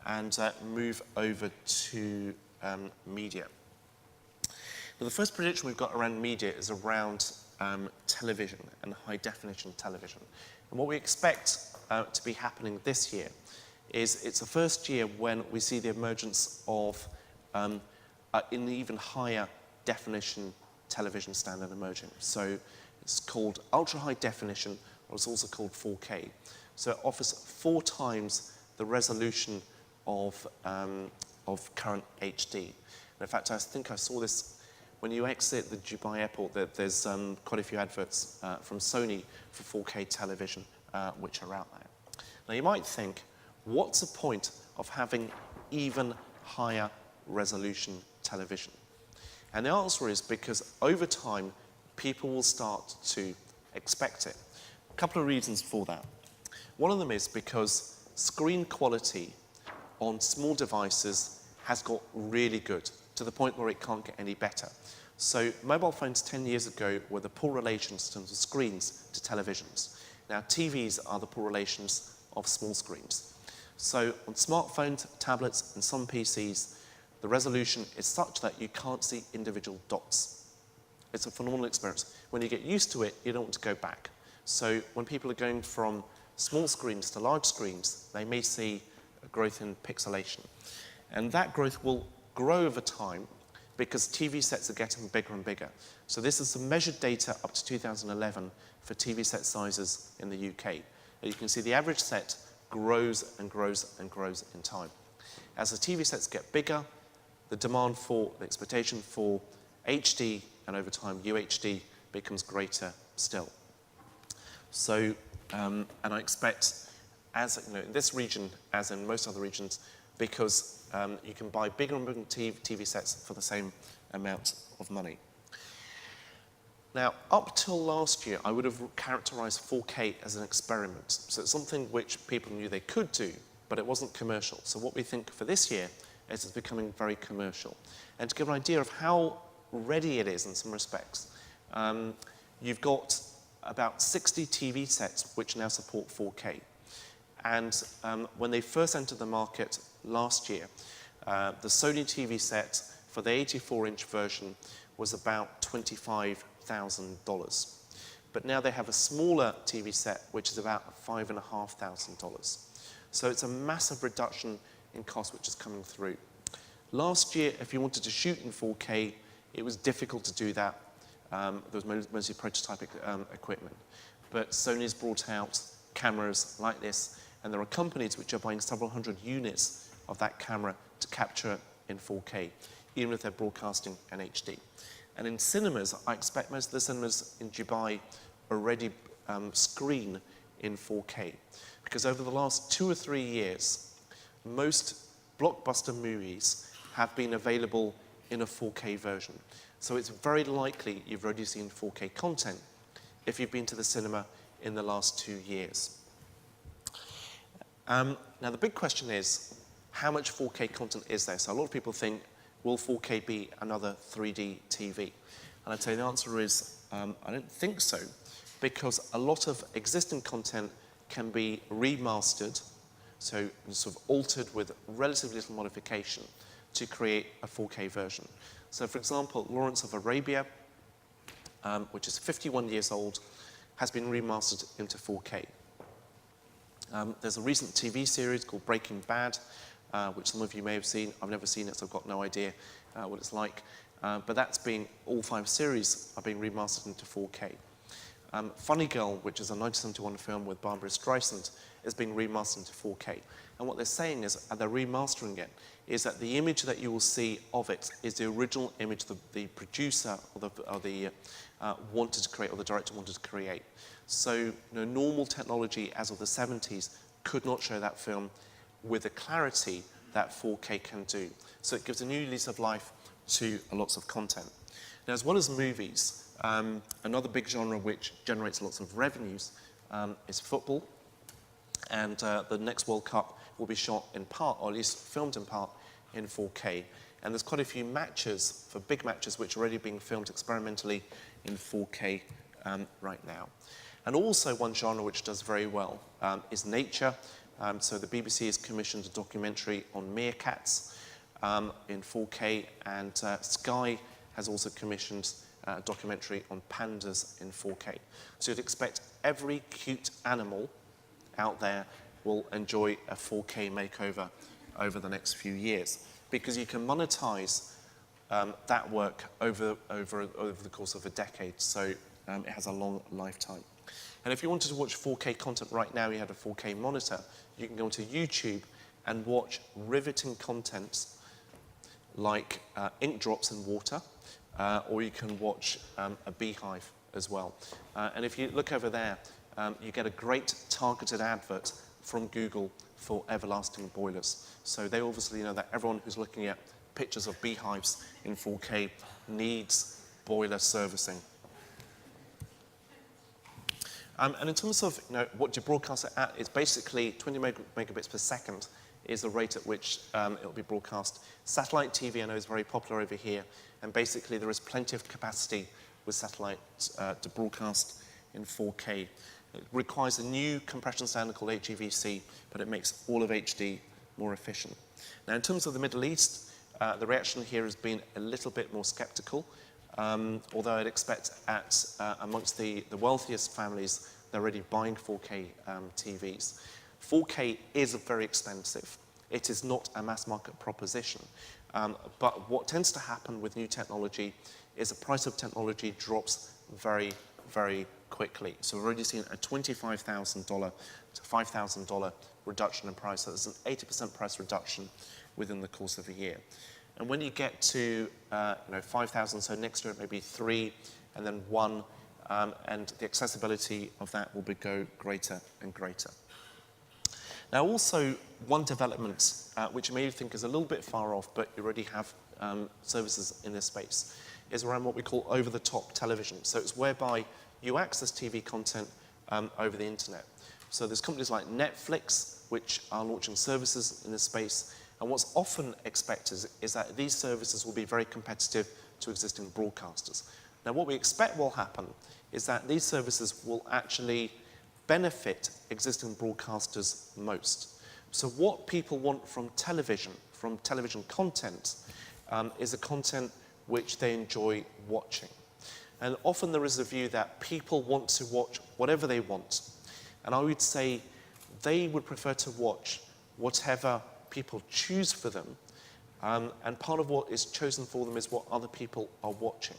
and move over to media. Now, the first prediction we've got around media is around television and high-definition television. And what we expect to be happening this year is it's the first year when we see the emergence of an even higher definition television standard emerging. So it's called ultra-high definition, or it's also called 4K. So it offers 4 times the resolution of current HD. And in fact, I think I saw this when you exit the Dubai airport, there's quite a few adverts from Sony for 4K television, which are out there. Now you might think, what's the point of having even higher resolution television? And the answer is because over time, people will start to expect it. A couple of reasons for that. One of them is because screen quality on small devices has got really good, to the point where it can't get any better. So mobile phones 10 years ago were the poor relations in terms of screens to televisions. Now TVs are the poor relations of small screens. So on smartphones, tablets, and some PCs, the resolution is such that you can't see individual dots. It's a phenomenal experience. When you get used to it, you don't want to go back. So when people are going from small screens to large screens, they may see a growth in pixelation. And that growth will grow over time because TV sets are getting bigger and bigger. So this is some measured data up to 2011 for TV set sizes in the UK. And you can see the average set grows and grows and grows in time. As the TV sets get bigger, the demand for, the expectation for HD and over time UHD becomes greater still. So, and I expect, as in this region, as in most other regions, because you can buy bigger and bigger TV sets for the same amount of money. Now, up till last year, I would have characterized 4K as an experiment. So it's something which people knew they could do, but it wasn't commercial. So what we think for this year is it's becoming very commercial. And to give an idea of how ready it is in some respects, you've got about 60 TV sets which now support 4K. And when they first entered the market last year, the Sony TV set for the 84-inch version was about $25,000. But now they have a smaller TV set, which is about $5,500. So it's a massive reduction in cost which is coming through. Last year, if you wanted to shoot in 4K, it was difficult to do that. There was mostly prototype equipment. But Sony's brought out cameras like this, and there are companies which are buying several hundred units of that camera to capture in 4K, even if they're broadcasting in HD. And in cinemas, I expect most of the cinemas in Dubai already screen in 4K. Because over the last 2 or 3 years, most blockbuster movies have been available in a 4K version. So it's very likely you've already seen 4K content if you've been to the cinema in the last 2 years. Now the big question is, how much 4K content is there? So a lot of people think, will 4K be another 3D TV? And I'd say the answer is, I don't think so, because a lot of existing content can be remastered, so sort of altered with relatively little modification to create a 4K version. So for example, Lawrence of Arabia, which is 51 years old, has been remastered into 4K. There's a recent TV series called Breaking Bad, which some of you may have seen. I've never seen it, so I've got no idea what it's like. But that's being, all 5 series are being remastered into 4K. Funny Girl, which is a 1971 film with Barbra Streisand, is being remastered into 4K. And what they're saying is, and they're remastering it, is that the image that you will see of it is the original image the producer or the wanted to create, or the director wanted to create. So normal technology as of the 70s could not show that film with the clarity that 4K can do. So it gives a new lease of life to lots of content. Now, as well as movies, another big genre which generates lots of revenues is football. And the next World Cup will be shot in part, or at least filmed in part, in 4K. And there's quite a few matches, for big matches, which are already being filmed experimentally in 4K right now. And also one genre which does very well is nature. So the BBC has commissioned a documentary on meerkats in 4K, and Sky has also commissioned a documentary on pandas in 4K. So you'd expect every cute animal out there will enjoy a 4K makeover over the next few years, because you can monetize that work over the course of a decade, so it has a long lifetime. And if you wanted to watch 4K content right now, you had a 4K monitor, you can go onto YouTube and watch riveting content like ink drops in water, or you can watch a beehive as well. And if you look over there, you get a great targeted advert from Google for everlasting boilers. So they obviously know that everyone who's looking at pictures of beehives in 4K needs boiler servicing. And in terms of what you broadcast it at, it's basically 20 megabits per second is the rate at which it'll be broadcast. Satellite TV, I know, is very popular over here, and basically there is plenty of capacity with satellite to broadcast in 4K. It requires a new compression standard called HEVC, but it makes all of HD more efficient. Now, in terms of the Middle East, the reaction here has been a little bit more skeptical, although I'd expect amongst the wealthiest families, they're already buying 4K TVs. 4K is very expensive. It is not a mass market proposition. But what tends to happen with new technology is the price of technology drops very, very quickly. So we've already seen a $25,000 to $5,000 reduction in price. So there's an 80% price reduction within the course of a year. And when you get to 5,000, so next year it may be 3 and then 1, and the accessibility of that will go greater and greater. Now, also one development which you may think is a little bit far off, but you already have services in this space, is around what we call over-the-top television. So it's whereby you access TV content over the internet. So there's companies like Netflix, which are launching services in this space. And what's often expected is that these services will be very competitive to existing broadcasters. Now, what we expect will happen is that these services will actually benefit existing broadcasters most. So what people want from television content, is a content which they enjoy watching. And often there is a view that people want to watch whatever they want. And I would say they would prefer to watch whatever people choose for them, and part of what is chosen for them is what other people are watching.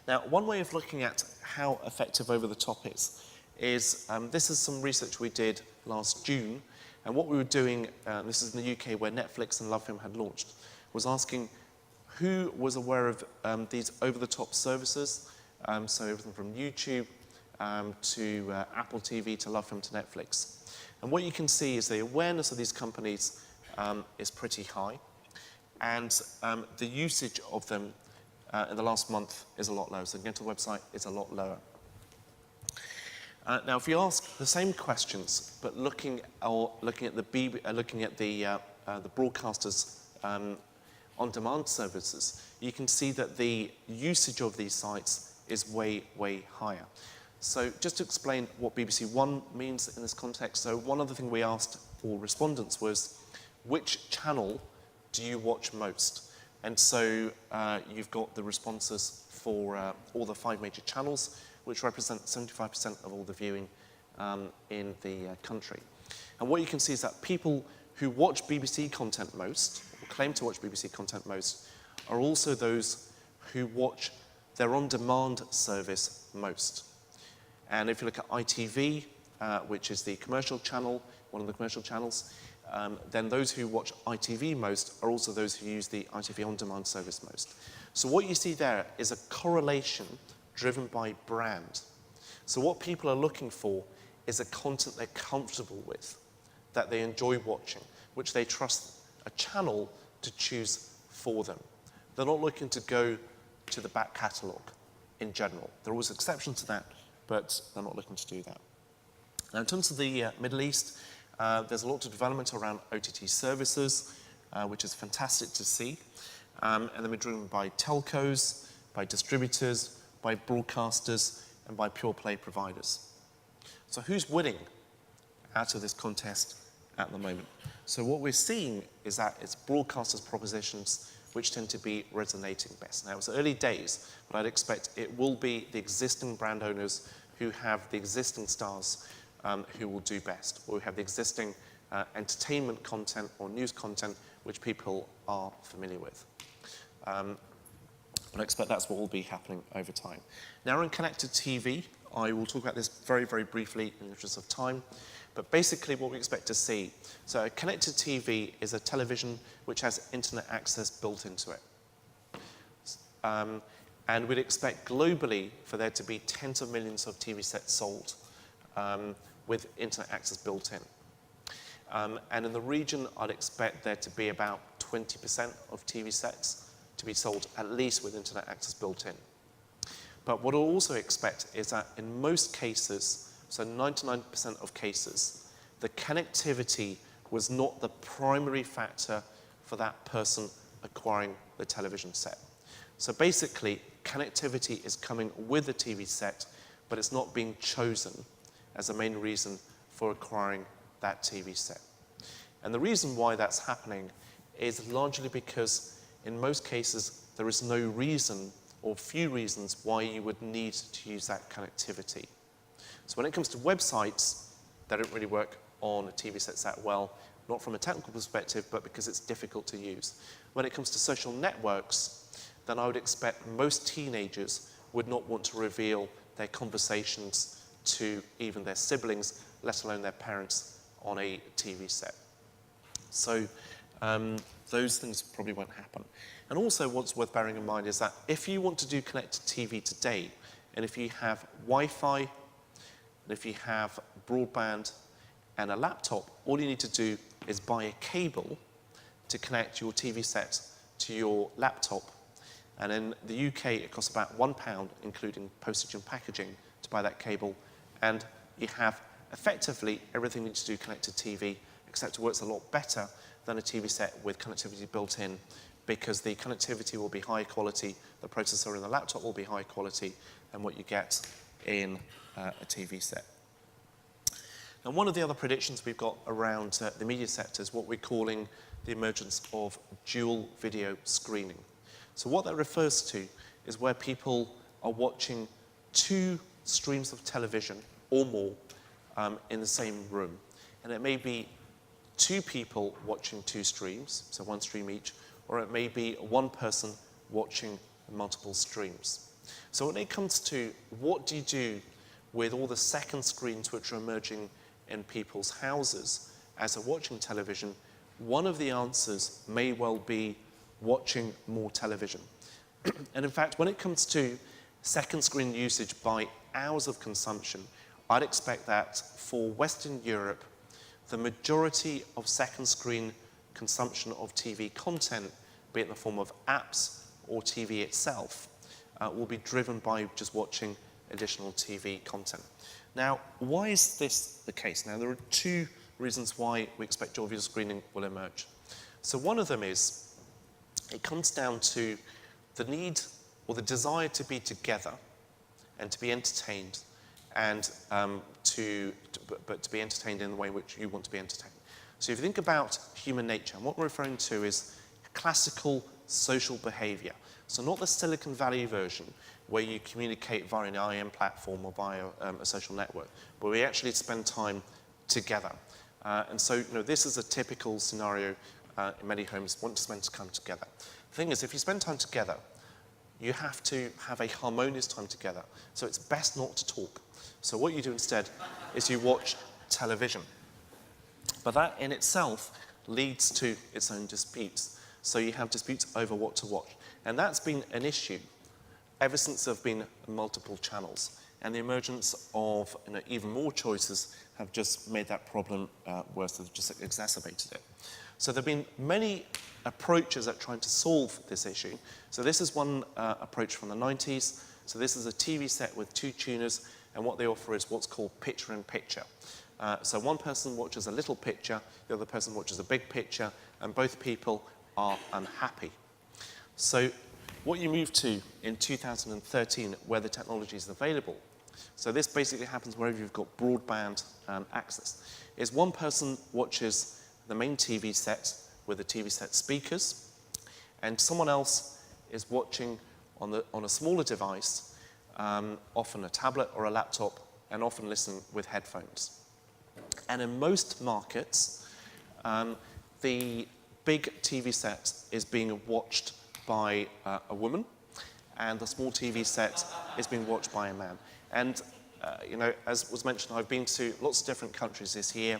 Now, one way of looking at how effective over-the-top is this is some research we did last June, and what we were doing, this is in the UK where Netflix and LoveFilm had launched, was asking who was aware of these over-the-top services, so everything from YouTube to Apple TV to LoveFilm to Netflix. And what you can see is the awareness of these companies is pretty high, and the usage of them in the last month is a lot lower. So going to the website is a lot lower. Now, if you ask the same questions, but looking at the broadcasters on-demand services, you can see that the usage of these sites is way, way higher. So just to explain what BBC One means in this context, so one other thing we asked all respondents was, which channel do you watch most? And so you've got the responses for all the 5 major channels, which represent 75% of all the viewing in the country. And what you can see is that people who watch BBC content most, or claim to watch BBC content most, are also those who watch their on-demand service most. And if you look at ITV, which is the commercial channel, one of the commercial channels. Then those who watch ITV most are also those who use the ITV on-demand service most. So what you see there is a correlation driven by brand. So what people are looking for is a content they're comfortable with, that they enjoy watching, which they trust a channel to choose for them. They're not looking to go to the back catalogue in general. There are always exceptions to that, but they're not looking to do that. Now, in terms of the Middle East, there's a lot of development around OTT services, which is fantastic to see. And they're driven by telcos, by distributors, by broadcasters, and by pure play providers. So who's winning out of this contest at the moment? So what we're seeing is that it's broadcasters' propositions which tend to be resonating best. Now, it's early days, but I'd expect it will be the existing brand owners who have the existing stars who will do best, or who have the existing entertainment content or news content which people are familiar with. But I expect that's what will be happening over time. Now, in connected TV, I will talk about this very, very briefly in the interest of time. But basically what we expect to see, so a connected TV is a television which has internet access built into it. And we'd expect globally for there to be tens of millions of TV sets sold with internet access built in. And in the region, I'd expect there to be about 20% of TV sets to be sold at least with internet access built in. But what I'll also expect is that in most cases, so 99% of cases, the connectivity was not the primary factor for that person acquiring the television set. So basically, connectivity is coming with the TV set, but it's not being chosen as the main reason for acquiring that TV set. And the reason why that's happening is largely because in most cases, there is no reason or few reasons why you would need to use that connectivity. So when it comes to websites, they don't really work on a TV set that well, not from a technical perspective, but because it's difficult to use. When it comes to social networks, then I would expect most teenagers would not want to reveal their conversations to even their siblings, let alone their parents, on a TV set. So those things probably won't happen. And also what's worth bearing in mind is that if you want to do connected TV today, and if you have Wi-Fi, and if you have broadband and a laptop, all you need to do is buy a cable to connect your TV set to your laptop. And in the UK, it costs about £1, including postage and packaging, to buy that cable. And you have effectively everything you need to do connected TV, except it works a lot better than a TV set with connectivity built in, because the connectivity will be high quality, the processor in the laptop will be high quality than what you get in a TV set. And one of the other predictions we've got around the media sector is what we're calling the emergence of dual video screening. So what that refers to is where people are watching two streams of television or more in the same room. And it may be two people watching two streams, so one stream each, or it may be one person watching multiple streams. So when it comes to what do you do with all the second screens which are emerging in people's houses as they're watching television, one of the answers may well be watching more television. And in fact, when it comes to second screen usage by hours of consumption, I'd expect that for Western Europe, the majority of second screen consumption of TV content, be it in the form of apps or TV itself, will be driven by just watching additional TV content. Now, why is this the case? Now, there are two reasons why we expect dual video screening will emerge. So one of them is, it comes down to the need or the desire to be together and to be entertained, and but to be entertained in the way in which you want to be entertained. So if you think about human nature, and what we're referring to is classical social behavior. So not the Silicon Valley version, where you communicate via an IM platform or via a social network, but we actually spend time together. And so, this is a typical scenario in many homes, want to spend time together. The thing is, if you spend time together, you have to have a harmonious time together. So it's best not to talk. So what you do instead is you watch television. But that in itself leads to its own disputes. So you have disputes over what to watch. And that's been an issue ever since there have been multiple channels. And the emergence of even more choices have just made that problem worse. They've just exacerbated it. So there have been many approaches at trying to solve this issue. So this is one approach from the 90s. So this is a TV set with two tuners, and what they offer is what's called picture-in-picture. So one person watches a little picture, the other person watches a big picture, and both people are unhappy. So what you move to in 2013, where the technology is available, so this basically happens wherever you've got broadband access, is one person watches the main TV set with the TV set speakers, and someone else is watching on a smaller device, often a tablet or a laptop, and often listening with headphones. And in most markets, the big TV set is being watched by a woman, and the small TV set is being watched by a man. And as was mentioned, I've been to lots of different countries this year,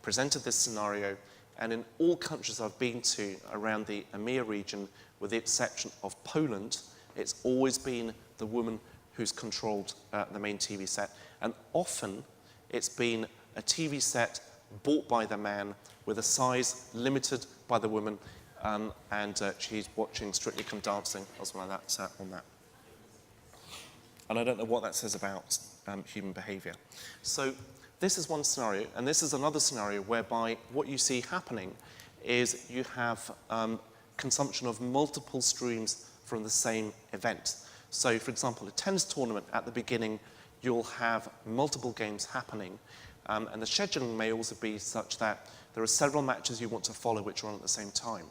presented this scenario, and in all countries I've been to around the EMEA region, with the exception of Poland, it's always been the woman who's controlled the main TV set. And often it's been a TV set bought by the man with a size limited by the woman, and she's watching Strictly Come Dancing or something like that on that. And I don't know what that says about human behaviour. So this is one scenario, and this is another scenario whereby what you see happening is you have consumption of multiple streams from the same event. So, for example, a tennis tournament at the beginning, you'll have multiple games happening, and the scheduling may also be such that there are several matches you want to follow which are on at the same time.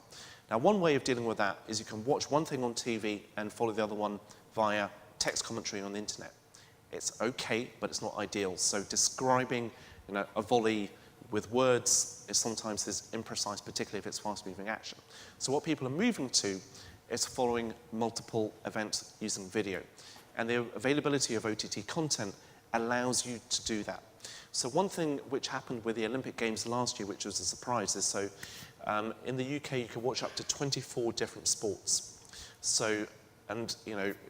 Now, one way of dealing with that is you can watch one thing on TV and follow the other one via text commentary on the internet. It's okay, but it's not ideal. So describing a volley with words is sometimes imprecise, particularly if it's fast-moving action. So what people are moving to is following multiple events using video. And the availability of OTT content allows you to do that. So one thing which happened with the Olympic Games last year, which was a surprise, is in the UK you could watch up to 24 different sports. So, and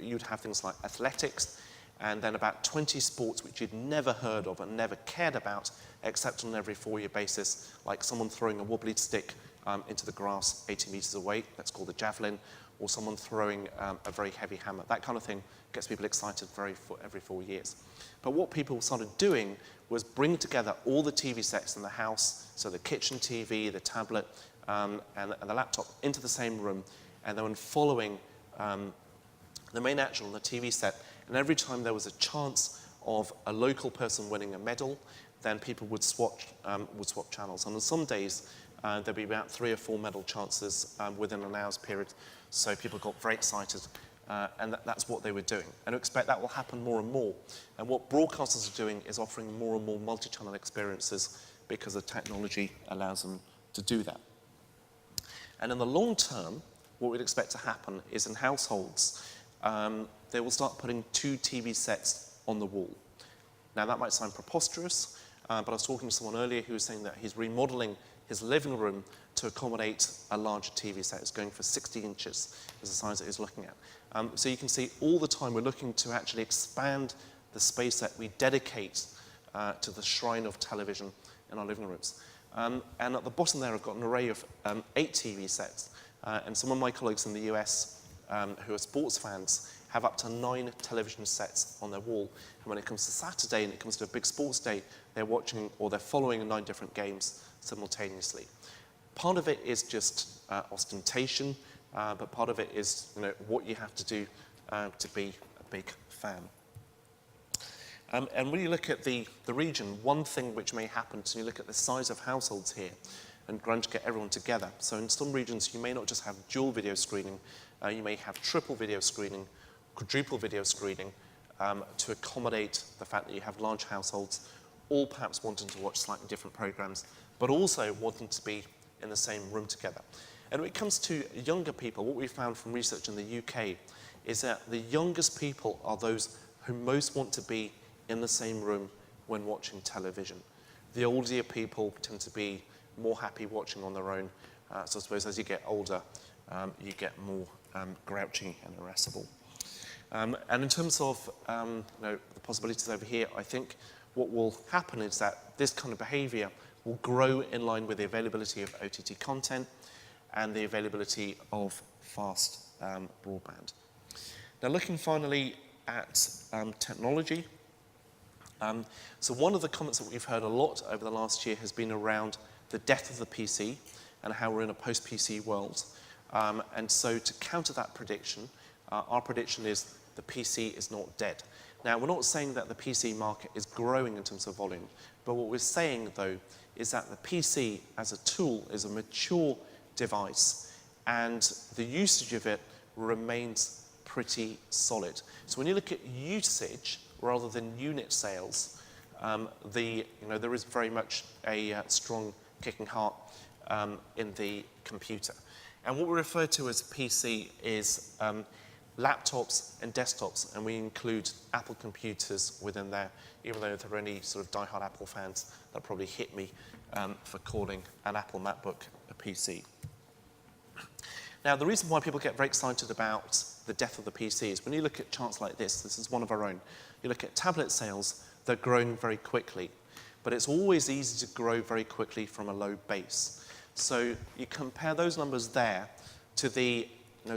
you'd have things like athletics, and then about 20 sports which you'd never heard of and never cared about, except on every 4-year basis, like someone throwing a wobbly stick into the grass 80 meters away, that's called a javelin, or someone throwing a very heavy hammer. That kind of thing gets people excited every 4 years. But what people started doing was bring together all the TV sets in the house, so the kitchen TV, the tablet, and the laptop, into the same room, and then following the main action on the TV set. And every time there was a chance of a local person winning a medal, then people would swap channels. And on some days, there'd be about 3 or 4 medal chances within an hour's period. So people got very excited, and that's what they were doing. And I expect that will happen more and more. And what broadcasters are doing is offering more and more multi-channel experiences because the technology allows them to do that. And in the long term, what we'd expect to happen is in households, they will start putting 2 TV sets on the wall. Now, that might sound preposterous, but I was talking to someone earlier who was saying that he's remodeling his living room to accommodate a larger TV set. It's going for 60 inches is the size that he's looking at. So you can see all the time we're looking to actually expand the space that we dedicate to the shrine of television in our living rooms. And at the bottom there, I've got an array of 8 TV sets. And some of my colleagues in the US who are sports fans have up to 9 television sets on their wall. And when it comes to Saturday and it comes to a big sports day, they're watching or they're following 9 different games simultaneously. Part of it is just ostentation, but part of it is what you have to do to be a big fan. And when you look at the region, one thing which may happen, so you look at the size of households here and trying to get everyone together. So in some regions, you may not just have dual video screening, you may have triple video screening, quadruple video screening to accommodate the fact that you have large households, all perhaps wanting to watch slightly different programs, but also wanting to be in the same room together. And when it comes to younger people, what we found from research in the UK is that the youngest people are those who most want to be in the same room when watching television. The older people tend to be more happy watching on their own. So I suppose as you get older, you get more grouchy and irascible. And in terms of the possibilities over here, I think what will happen is that this kind of behavior will grow in line with the availability of OTT content and the availability of fast broadband. Now, looking finally at technology. So one of the comments that we've heard a lot over the last year has been around the death of the PC and how we're in a post-PC world. And so to counter that prediction, our prediction is the PC is not dead. Now, we're not saying that the PC market is growing in terms of volume, but what we're saying, though, is that the PC as a tool is a mature device, and the usage of it remains pretty solid. So when you look at usage rather than unit sales, there is very much a strong kicking heart in the computer. And what we refer to as PC is laptops and desktops, and we include Apple computers within there, even though there are any sort of diehard Apple fans that probably hit me for calling an Apple MacBook a PC. Now, the reason why people get very excited about the death of the PC is when you look at charts like this is one of our own, you look at tablet sales, they're growing very quickly, but it's always easy to grow very quickly from a low base. So you compare those numbers there to the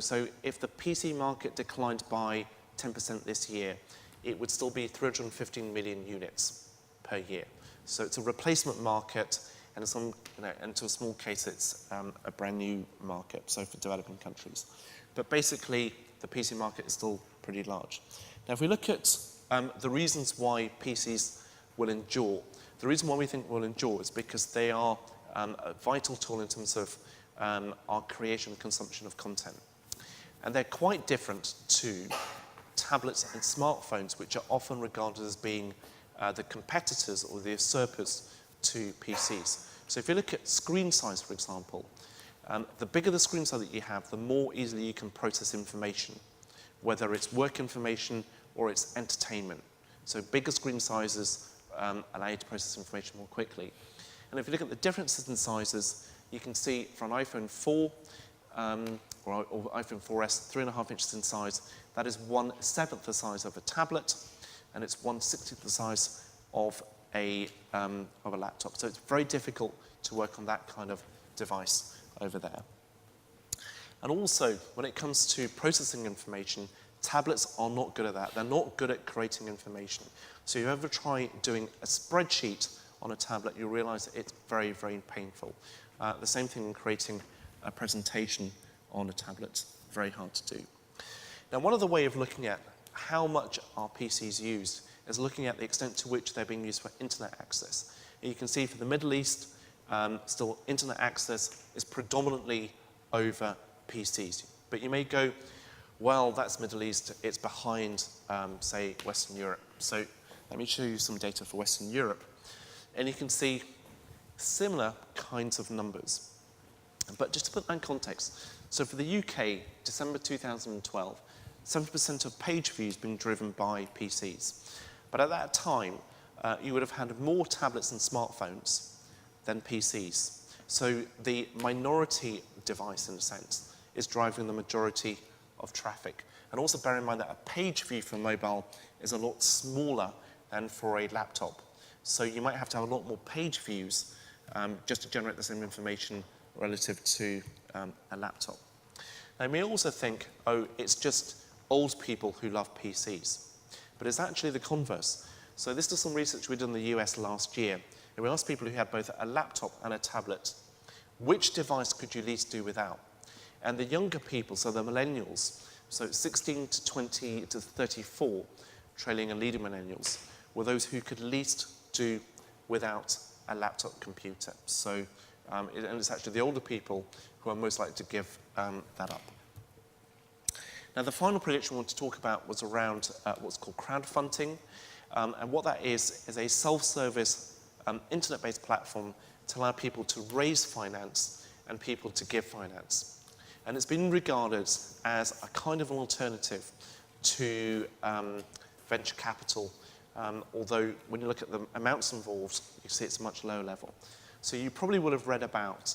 so if the PC market declined by 10% this year, it would still be 315 million units per year. So it's a replacement market, and and to a small case, it's a brand new market, so for developing countries. But basically, the PC market is still pretty large. Now, if we look at the reasons why PCs will endure, the reason why we think will endure is because they are a vital tool in terms of our creation and consumption of content. And they're quite different to tablets and smartphones, which are often regarded as being the competitors or the usurpers to PCs. So if you look at screen size, for example, the bigger the screen size that you have, the more easily you can process information, whether it's work information or it's entertainment. So bigger screen sizes allow you to process information more quickly. And if you look at the differences in sizes, you can see for an iPhone 4 or iPhone 4S, 3.5 inches in size, that is 1/7 the size of a tablet, and it's 1/60 the size of a laptop. So it's very difficult to work on that kind of device over there. And also, when it comes to processing information, tablets are not good at that. They're not good at creating information. So if you ever try doing a spreadsheet on a tablet, you'll realize that it's very, very painful. The same thing in creating a presentation on a tablet, very hard to do. Now, one other way of looking at how much are PCs used is looking at the extent to which they're being used for internet access. And you can see for the Middle East, still internet access is predominantly over PCs. But you may go, well, that's Middle East, it's behind, say, Western Europe. So let me show you some data for Western Europe. And you can see similar kinds of numbers. But just to put that in context, so for the UK, December 2012, 70% of page views being driven by PCs. But at that time, you would have had more tablets and smartphones than PCs. So the minority device, in a sense, is driving the majority of traffic. And also bear in mind that a page view for mobile is a lot smaller than for a laptop. So you might have to have a lot more page views just to generate the same information relative to a laptop. Now, you may also think, oh, it's just old people who love PCs. But it's actually the converse. So this is some research we did in the US last year. And we asked people who had both a laptop and a tablet, which device could you least do without? And the younger people, so the millennials, so 16 to 20 to 34, trailing and leading millennials, were those who could least do without a laptop computer. So, and it's actually the older people who are most likely to give that up. Now, the final prediction we want to talk about was around what's called crowdfunding. And what that is a self-service internet-based platform to allow people to raise finance and people to give finance. And it's been regarded as a kind of an alternative to venture capital, although when you look at the amounts involved, you see it's a much lower level. So you probably will have read about,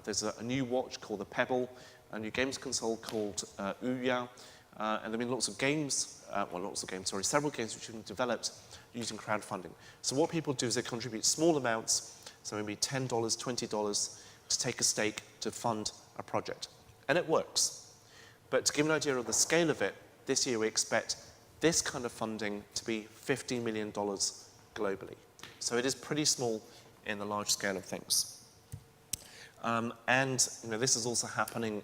there's a new watch called the Pebble, a new games console called Ouya, and there have been several games which have been developed using crowdfunding. So what people do is they contribute small amounts, so maybe $10, $20, to take a stake to fund a project. And it works. But to give an idea of the scale of it, this year we expect this kind of funding to be $50 million globally. So it is pretty small in the large scale of things. And this is also happening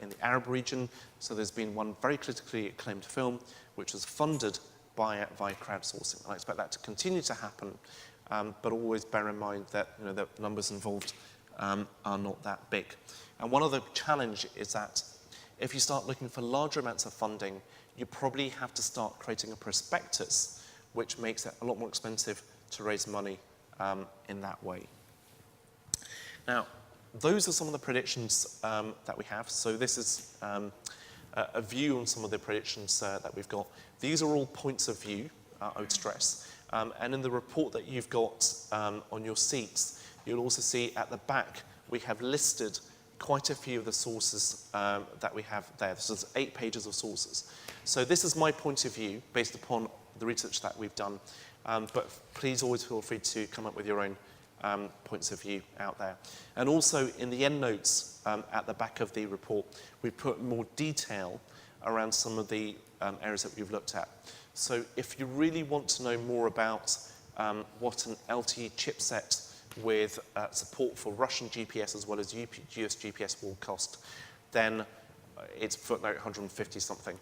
in the Arab region. So there's been one very critically acclaimed film which was funded via crowdsourcing. I expect that to continue to happen, but always bear in mind that the numbers involved are not that big. And one other challenge is that if you start looking for larger amounts of funding, you probably have to start creating a prospectus, which makes it a lot more expensive to raise money in that way. Now, those are some of the predictions that we have. So this is a view on some of the predictions that we've got. These are all points of view, I would stress. And in the report that you've got on your seats, you'll also see at the back we have listed quite a few of the sources that we have there. So there's 8 pages of sources. So this is my point of view based upon the research that we've done. But please always feel free to come up with your own points of view out there. And also in the endnotes at the back of the report, we put more detail around some of the areas that we've looked at. So if you really want to know more about what an LTE chipset with support for Russian GPS as well as US GPS will cost, then it's footnote 150 something.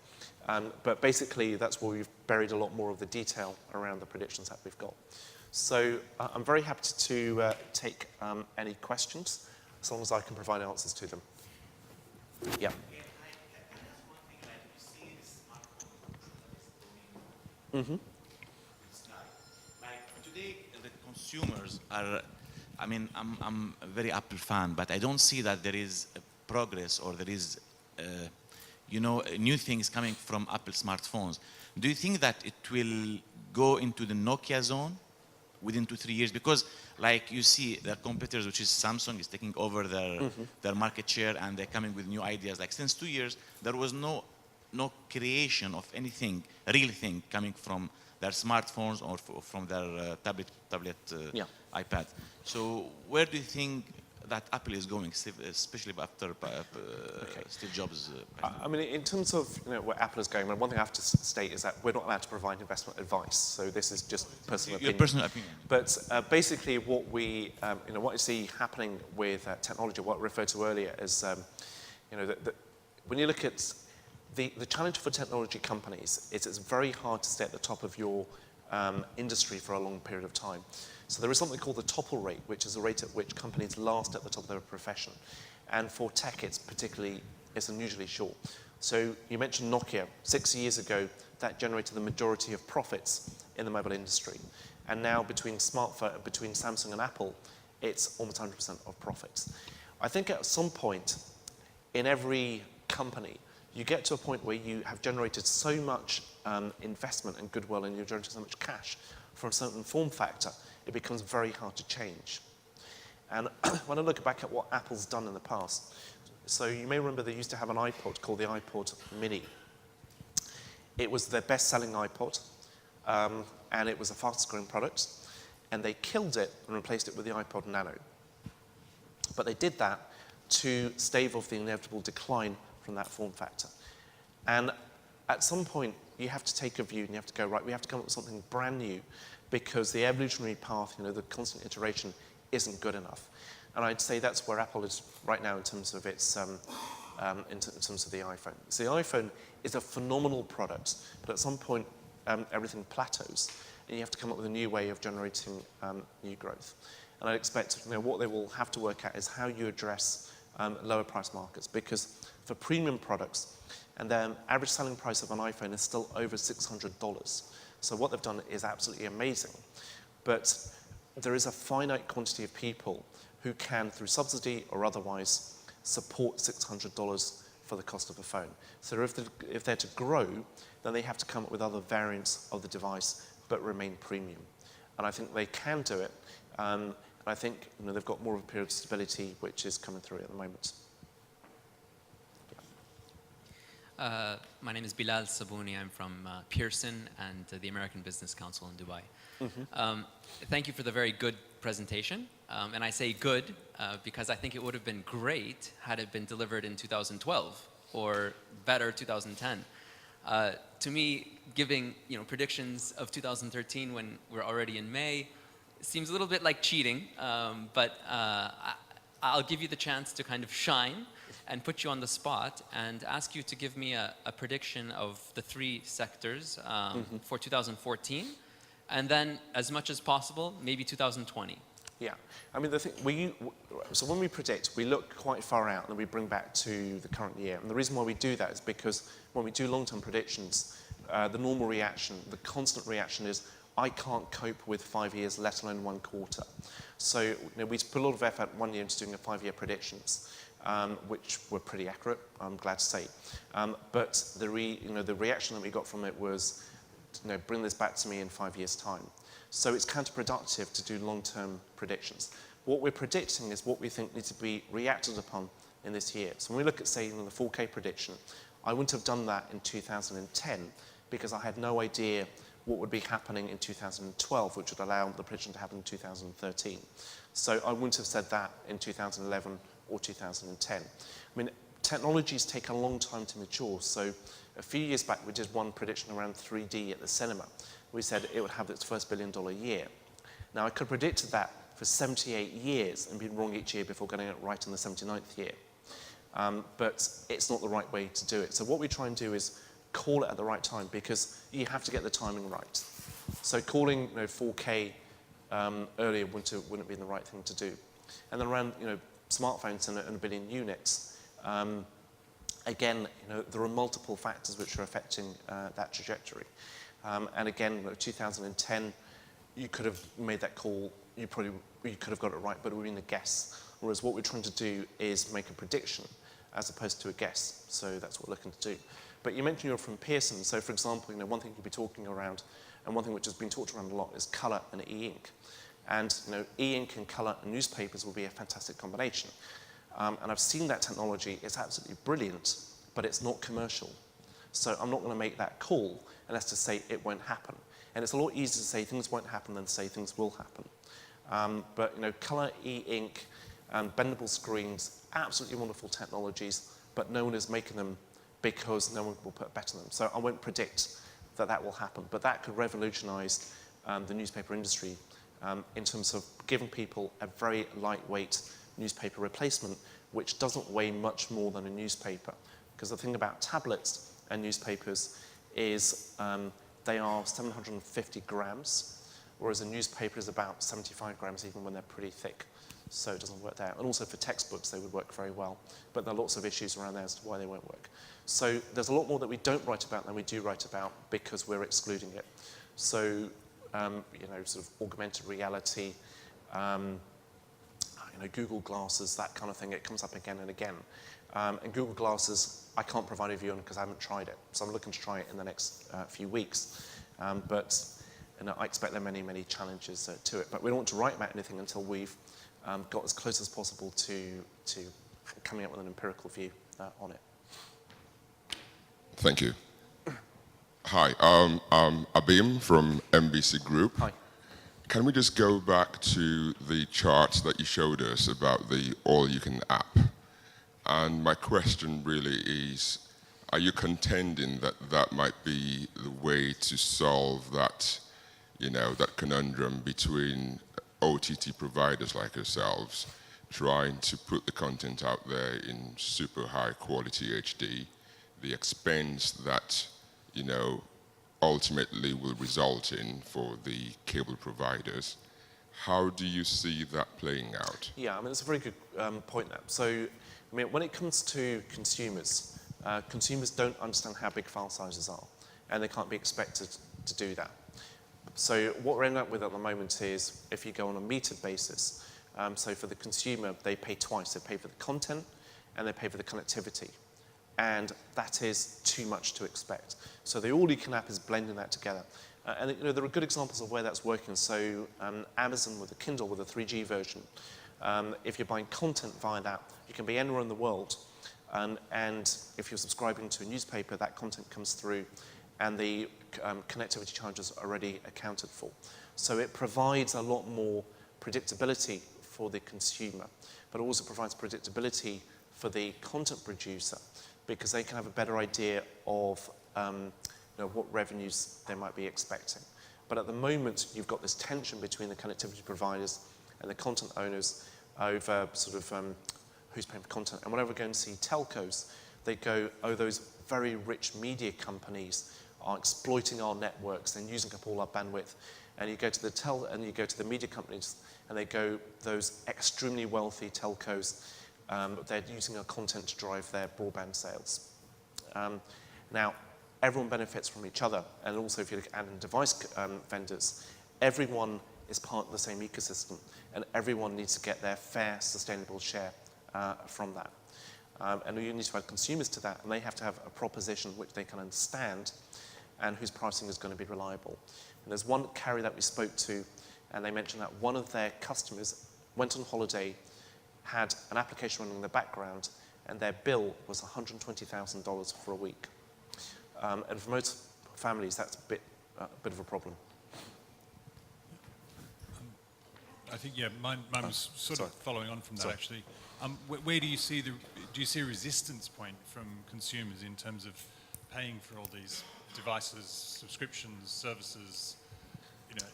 But basically that's where we've buried a lot more of the detail around the predictions that we've got. So I'm very happy to take any questions, as long as I can provide answers to them. Yeah. Mm-hmm. Like today, the consumers are, I mean, I'm a very Apple fan, but I don't see that there is progress or there is, new things coming from Apple smartphones. Do you think that it will go into the Nokia zone within 2-3 years? Because like you see their competitors, which is Samsung, is taking over their market share, and they're coming with new ideas. Like since 2 years, there was no creation of anything, real thing coming from their smartphones or from their tablet, iPad. So where do you think that Apple is going, especially after Steve Jobs? I mean, in terms of where Apple is going, one thing I have to state is that we're not allowed to provide investment advice. So this is just personal opinion. Your personal opinion. But basically, what we, what I see happening with technology, what I referred to earlier, is, when you look at the challenge for technology companies, it's very hard to stay at the top of your industry for a long period of time. So there is something called the topple rate, which is a rate at which companies last at the top of their profession. And for tech, it's unusually short. So you mentioned Nokia. 6 years ago, that generated the majority of profits in the mobile industry. And now between Samsung and Apple, it's almost 100% of profits. I think at some point in every company, you get to a point where you have generated so much investment and goodwill, and you've generated so much cash for a certain form factor, it becomes very hard to change. And when I look back at what Apple's done in the past, so you may remember they used to have an iPod called the iPod Mini. It was their best-selling iPod, and it was a fastest-growing product, and they killed it and replaced it with the iPod Nano. But they did that to stave off the inevitable decline from that form factor. And at some point, you have to take a view and you have to go, right, we have to come up with something brand new, because the evolutionary path, the constant iteration isn't good enough. And I'd say that's where Apple is right now in terms of its, in terms of the iPhone. So the iPhone is a phenomenal product, but at some point, everything plateaus, and you have to come up with a new way of generating new growth. And I expect, what they will have to work at is how you address lower price markets, because for premium products, and their average selling price of an iPhone is still over $600. So what they've done is absolutely amazing. But there is a finite quantity of people who can, through subsidy or otherwise, support $600 for the cost of a phone. So if they're to grow, then they have to come up with other variants of the device but remain premium. And I think they can do it. And I think they've got more of a period of stability which is coming through at the moment. My name is Bilal Sabouni. I'm from Pearson and the American Business Council in Dubai. Thank you for the very good presentation. And I say good because I think it would have been great had it been delivered in 2012 or better 2010. To me, giving predictions of 2013 when we're already in May seems a little bit like cheating, but I'll give you the chance to kind of shine and put you on the spot and ask you to give me a prediction of the 3 sectors for 2014, and then as much as possible, maybe 2020. Yeah, I mean, the thing, so when we predict, we look quite far out and we bring back to the current year. And the reason why we do that is because when we do long-term predictions, the normal reaction, the constant reaction is, I can't cope with 5 years, let alone 1 quarter. So we put a lot of effort 1 year into doing a 5-year predictions, which were pretty accurate, I'm glad to say. But the reaction that we got from it was, bring this back to me in 5 years' time. So it's counterproductive to do long-term predictions. What we're predicting is what we think needs to be reacted upon in this year. So when we look at, say, the 4K prediction, I wouldn't have done that in 2010 because I had no idea what would be happening in 2012, which would allow the prediction to happen in 2013. So I wouldn't have said that in 2011 or 2010. I mean, technologies take a long time to mature. So a few years back, we did one prediction around 3D at the cinema. We said it would have its first $1 billion year. Now, I could have predicted that for 78 years and been wrong each year before getting it right in the 79th year. But it's not the right way to do it. So what we try and do is call it at the right time because you have to get the timing right. So calling 4K earlier wouldn't have been the right thing to do. And then around smartphones and 1 billion units, again, there are multiple factors which are affecting that trajectory. And again, 2010, you could have made that call, you could have got it right, but it would have been a guess. Whereas what we're trying to do is make a prediction as opposed to a guess. So that's what we're looking to do. But you mentioned you're from Pearson. So for example, one thing you'll be talking around, and one thing which has been talked around a lot is colour and e-ink. And e-ink and colour and newspapers will be a fantastic combination. And I've seen that technology. It's absolutely brilliant, but it's not commercial. So I'm not going to make that call unless to say it won't happen. And it's a lot easier to say things won't happen than to say things will happen. But colour, e-ink, bendable screens, absolutely wonderful technologies, but no one is making them because no one will put a bet on them. So I won't predict that that will happen, but that could revolutionise the newspaper industry in terms of giving people a very lightweight newspaper replacement, which doesn't weigh much more than a newspaper. Because the thing about tablets and newspapers is they are 750 grams, whereas a newspaper is about 75 grams even when they're pretty thick. So it doesn't work there. And also for textbooks, they would work very well. But there are lots of issues around there as to why they won't work. So there's a lot more that we don't write about than we do write about because we're excluding it. So, sort of augmented reality, Google Glasses, that kind of thing, it comes up again and again. And Google Glasses, I can't provide a view on because I haven't tried it. So I'm looking to try it in the next few weeks. But I expect there are many, many challenges to it. But we don't want to write about anything until we've got as close as possible to coming up with an empirical view on it. Thank you. Hi, I'm Abim from MBC Group. Hi. Can we just go back to the charts that you showed us about the all-you-can app? And my question really is, are you contending that that might be the way to solve that, that conundrum between OTT providers like yourselves trying to put the content out there in super high quality HD, the expense that, ultimately will result in for the cable providers? How do you see that playing out? Yeah, I mean, it's a very good point there. So, when it comes to consumers, consumers don't understand how big file sizes are, and they can't be expected to do that. So what we're ending up with at the moment is, if you go on a metered basis, so for the consumer, they pay twice. They pay for the content, and they pay for the connectivity. And that is too much to expect. So the All You Can app is blending that together. And there are good examples of where that's working. So Amazon with the Kindle with a 3G version, if you're buying content via that, you can be anywhere in the world. And if you're subscribing to a newspaper, that content comes through and the connectivity charges are already accounted for. So it provides a lot more predictability for the consumer, but also provides predictability for the content producer, because they can have a better idea of what revenues they might be expecting. But at the moment, you've got this tension between the connectivity providers and the content owners over sort of who's paying for content. And whenever we go and see telcos, they go, oh, those very rich media companies are exploiting our networks and using up all our bandwidth. And you go to the media companies, and they go, those extremely wealthy telcos, they're using our content to drive their broadband sales. Now, everyone benefits from each other, and also if you look at device vendors, everyone is part of the same ecosystem, and everyone needs to get their fair, sustainable share from that. And you need to add consumers to that, and they have to have a proposition which they can understand and whose pricing is going to be reliable. And there's one carrier that we spoke to, and they mentioned that one of their customers went on holiday, had an application running in the background, and their bill was $120,000 for a week. And for most families, that's a bit of a problem. I think, yeah, mine was sort of following on from that, actually. Where do you see a resistance point from consumers in terms of paying for all these devices, subscriptions, services?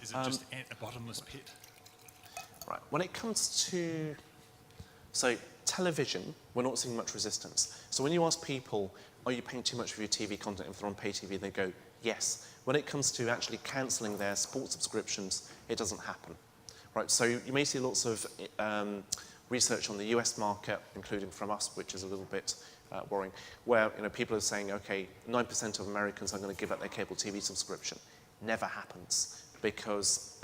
Is it just a bottomless pit? Right. When it comes to, television, we're not seeing much resistance. So when you ask people, are you paying too much for your TV content if they're on pay TV, they go, yes. When it comes to actually cancelling their sports subscriptions, it doesn't happen. Right. So you may see lots of research on the US market, including from us, which is a little bit worrying, where people are saying, okay, 9% of Americans are going to give up their cable TV subscription. Never happens, because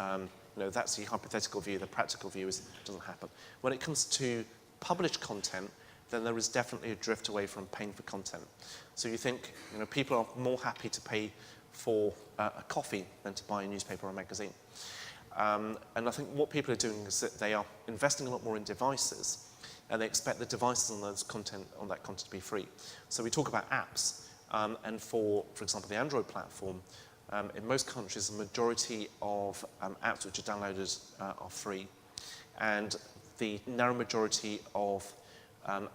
that's the hypothetical view. The practical view is it doesn't happen. When it comes to published content, then there is definitely a drift away from paying for content. So you think people are more happy to pay for a coffee than to buy a newspaper or a magazine. And I think what people are doing is that they are investing a lot more in devices, and they expect the devices on that content to be free. So we talk about apps, and for example, the Android platform, in most countries, the majority of apps which are downloaded are free, and the narrow majority of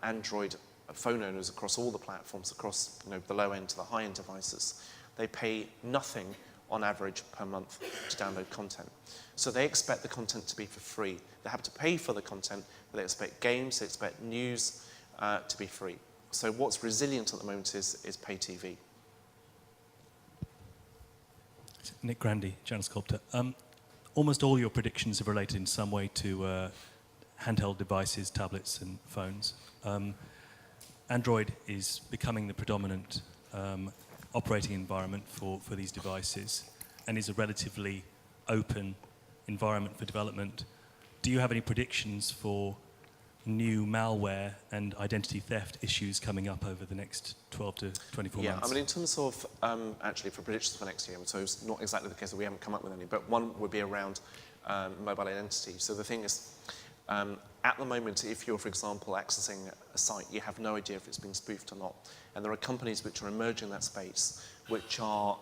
Android phone owners across all the platforms, across the low end to the high end devices, they pay nothing on average per month to download content. So they expect the content to be for free. They have to pay for the content, but they expect games, they expect news to be free. So what's resilient at the moment is pay TV. Nick Grandy, Channel Sculptor. Almost all your predictions have related in some way to handheld devices, tablets and phones. Android is becoming the predominant operating environment for these devices, and is a relatively open environment for development. Do you have any predictions for new malware and identity theft issues coming up over the next 12 to 24 months? Yeah, I mean, in terms of, actually, for predictions for next year, so it's not exactly the case that we haven't come up with any, but one would be around mobile identity. So the thing is, at the moment, if you're, for example, accessing a site, you have no idea if it's been spoofed or not. And there are companies which are emerging in that space, which are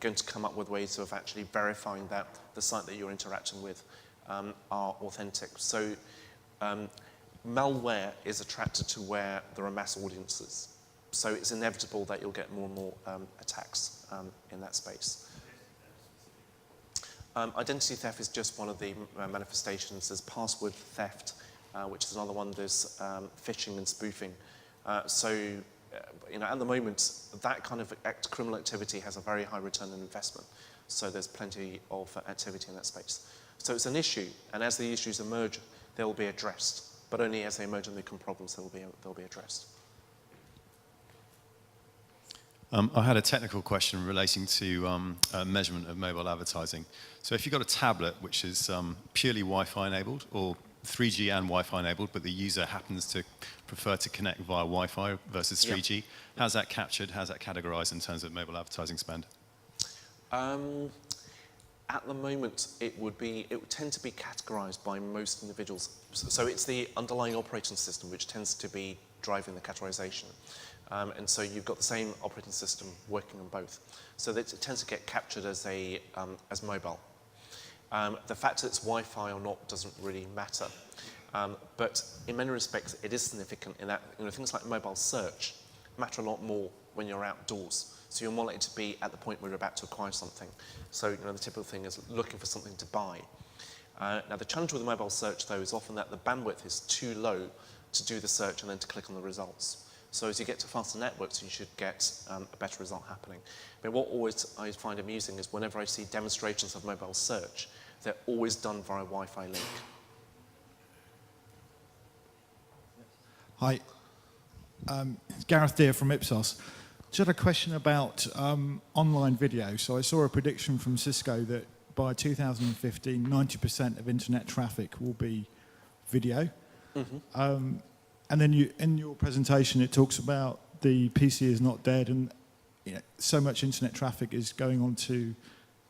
going to come up with ways of actually verifying that the site that you're interacting with are authentic. So malware is attracted to where there are mass audiences. So it's inevitable that you'll get more and more attacks in that space. Identity theft is just one of the manifestations. There's password theft, which is another one. There's phishing and spoofing. At the moment, that kind of criminal activity has a very high return on investment. So there's plenty of activity in that space. So it's an issue, and as the issues emerge, they will be addressed. But only as they emerge and become problems, they'll be addressed. I had a technical question relating to measurement of mobile advertising. So if you've got a tablet which is purely Wi-Fi enabled or 3G and Wi-Fi enabled, but the user happens to prefer to connect via Wi-Fi versus 3G. How's that captured? How's that categorized in terms of mobile advertising spend? At the moment, it would tend to be categorized by most individuals. So it's the underlying operating system which tends to be driving the categorization. And so you've got the same operating system working on both. So that it tends to get captured as as mobile. The fact that it's Wi-Fi or not doesn't really matter. But in many respects, it is significant in that things like mobile search matter a lot more when you're outdoors. So you're more likely to be at the point where you're about to acquire something. So the typical thing is looking for something to buy. Now the challenge with the mobile search though is often that the bandwidth is too low to do the search and then to click on the results. So as you get to faster networks, you should get a better result happening. But what I find amusing is whenever I see demonstrations of mobile search, they're always done via a Wi-Fi link. Hi, it's Gareth Deere from Ipsos. Just had a question about online video. So I saw a prediction from Cisco that by 2015, 90% of internet traffic will be video. Mm-hmm. And then in your presentation, it talks about the PC is not dead, and so much internet traffic is going on to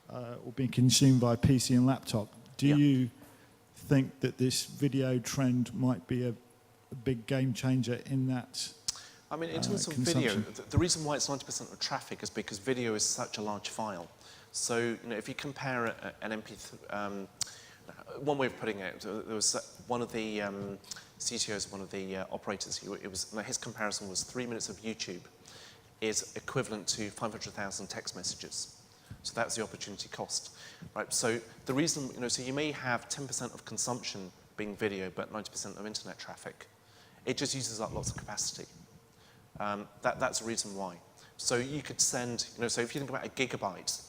or being consumed by PC and laptop. Do you think that this video trend might be a big game changer in that? I mean, in terms of video, the reason why it's 90% of traffic is because video is such a large file. So, if you compare an MP3, one way of putting it, there was one of the CTOs, one of the operators, his comparison was 3 minutes of YouTube is equivalent to 500,000 text messages. So that's the opportunity cost, right? So the reason, so you may have 10% of consumption being video, but 90% of internet traffic. It just uses up lots of capacity. That's the reason why. So you could send, so if you think about a gigabyte,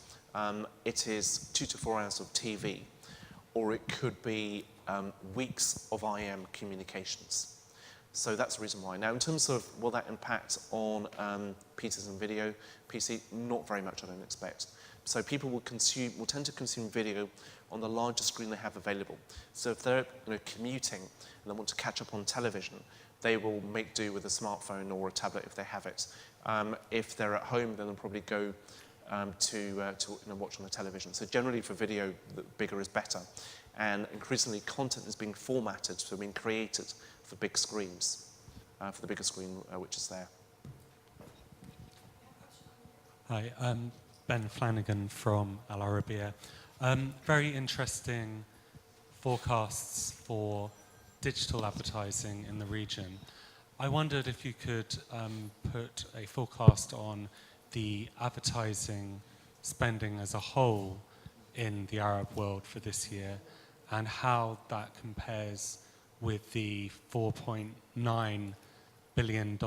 it is 2 to 4 hours of TV, or it could be weeks of IM communications. So that's the reason why. Now, in terms of will that impact on PCs and video, PC, not very much, I don't expect. So people will tend to consume video on the largest screen they have available. So if they're commuting and they want to catch up on television, they will make do with a smartphone or a tablet if they have it. If they're at home, then they'll probably go to watch on the television. So generally for video, the bigger is better. And increasingly content is being formatted, so being created for big screens, for the bigger screen which is there. Hi, I'm Ben Flanagan from Al Arabiya. Very interesting forecasts for digital advertising in the region. I wondered if you could put a forecast on the advertising spending as a whole in the Arab world for this year, and how that compares with the $4.9 billion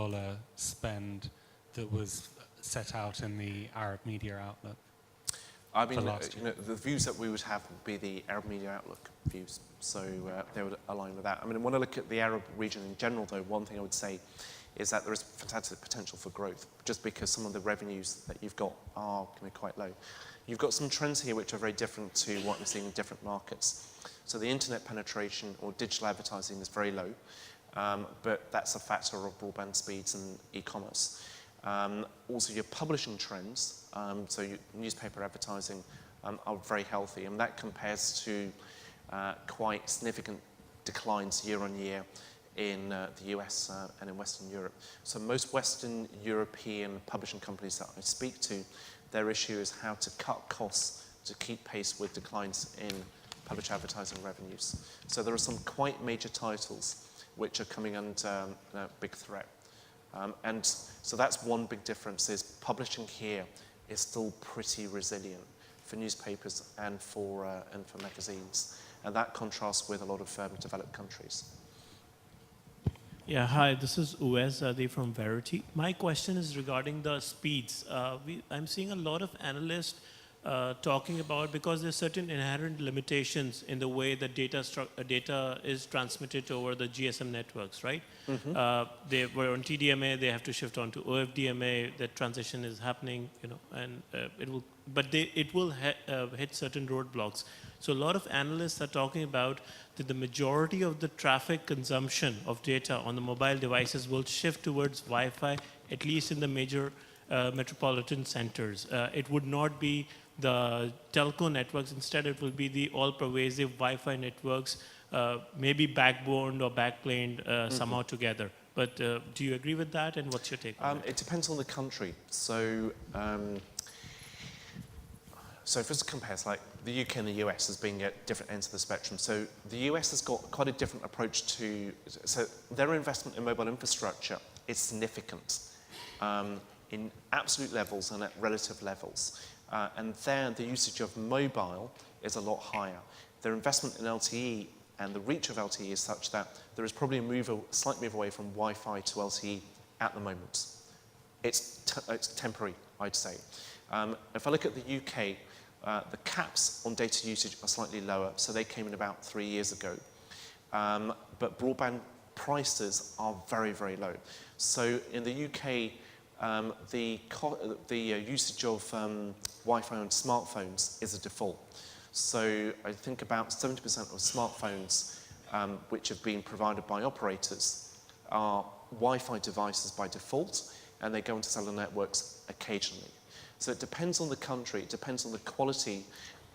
spend that was set out in the Arab Media Outlook. I mean, the views that we would have would be the Arab Media Outlook views, so they would align with that. I mean, when I look at the Arab region in general, though, one thing I would say is that there is fantastic potential for growth, just because some of the revenues that you've got are going to be quite low. You've got some trends here which are very different to what we're seeing in different markets. So the internet penetration or digital advertising is very low, but that's a factor of broadband speeds and e-commerce. Also your publishing trends, so your newspaper advertising are very healthy, and that compares to quite significant declines year on year in the US and in Western Europe. So most Western European publishing companies that I speak to, their issue is how to cut costs to keep pace with declines in published advertising revenues. So there are some quite major titles which are coming under big threat. And so that's one big difference, is publishing here is still pretty resilient for newspapers and for magazines. And that contrasts with a lot of developed countries. Yeah, hi, this is Uwais Zadi from Verity. My question is regarding the speeds. I'm seeing a lot of analysts talking about, because there's certain inherent limitations in the way that data is transmitted over the GSM networks, right? They were on TDMA, they have to shift on to OFDMA. That transition is happening, you know, and it will hit certain roadblocks. So a lot of analysts are talking about that the majority of the traffic consumption of data on the mobile devices will shift towards Wi-Fi, at least in the major metropolitan centers. It would not be the telco networks. Instead, it will be the all-pervasive Wi-Fi networks, maybe backboned or backplaned somehow together. But do you agree with that, and what's your take on it? It depends on the country. So if it's compares like the UK and the US as being at different ends of the spectrum. So the US has got quite a different approach to, so their investment in mobile infrastructure is significant in absolute levels and at relative levels. And there, the usage of mobile is a lot higher. Their investment in LTE and the reach of LTE is such that there is probably a slight move away from Wi-Fi to LTE at the moment. It's temporary, I'd say. If I look at the UK, the caps on data usage are slightly lower, so they came in about 3 years ago. But broadband prices are very, very low. So in the UK, the usage of Wi-Fi on smartphones is a default. So I think about 70% of smartphones which have been provided by operators are Wi-Fi devices by default, and they go into cellular networks occasionally. So it depends on the country, it depends on the quality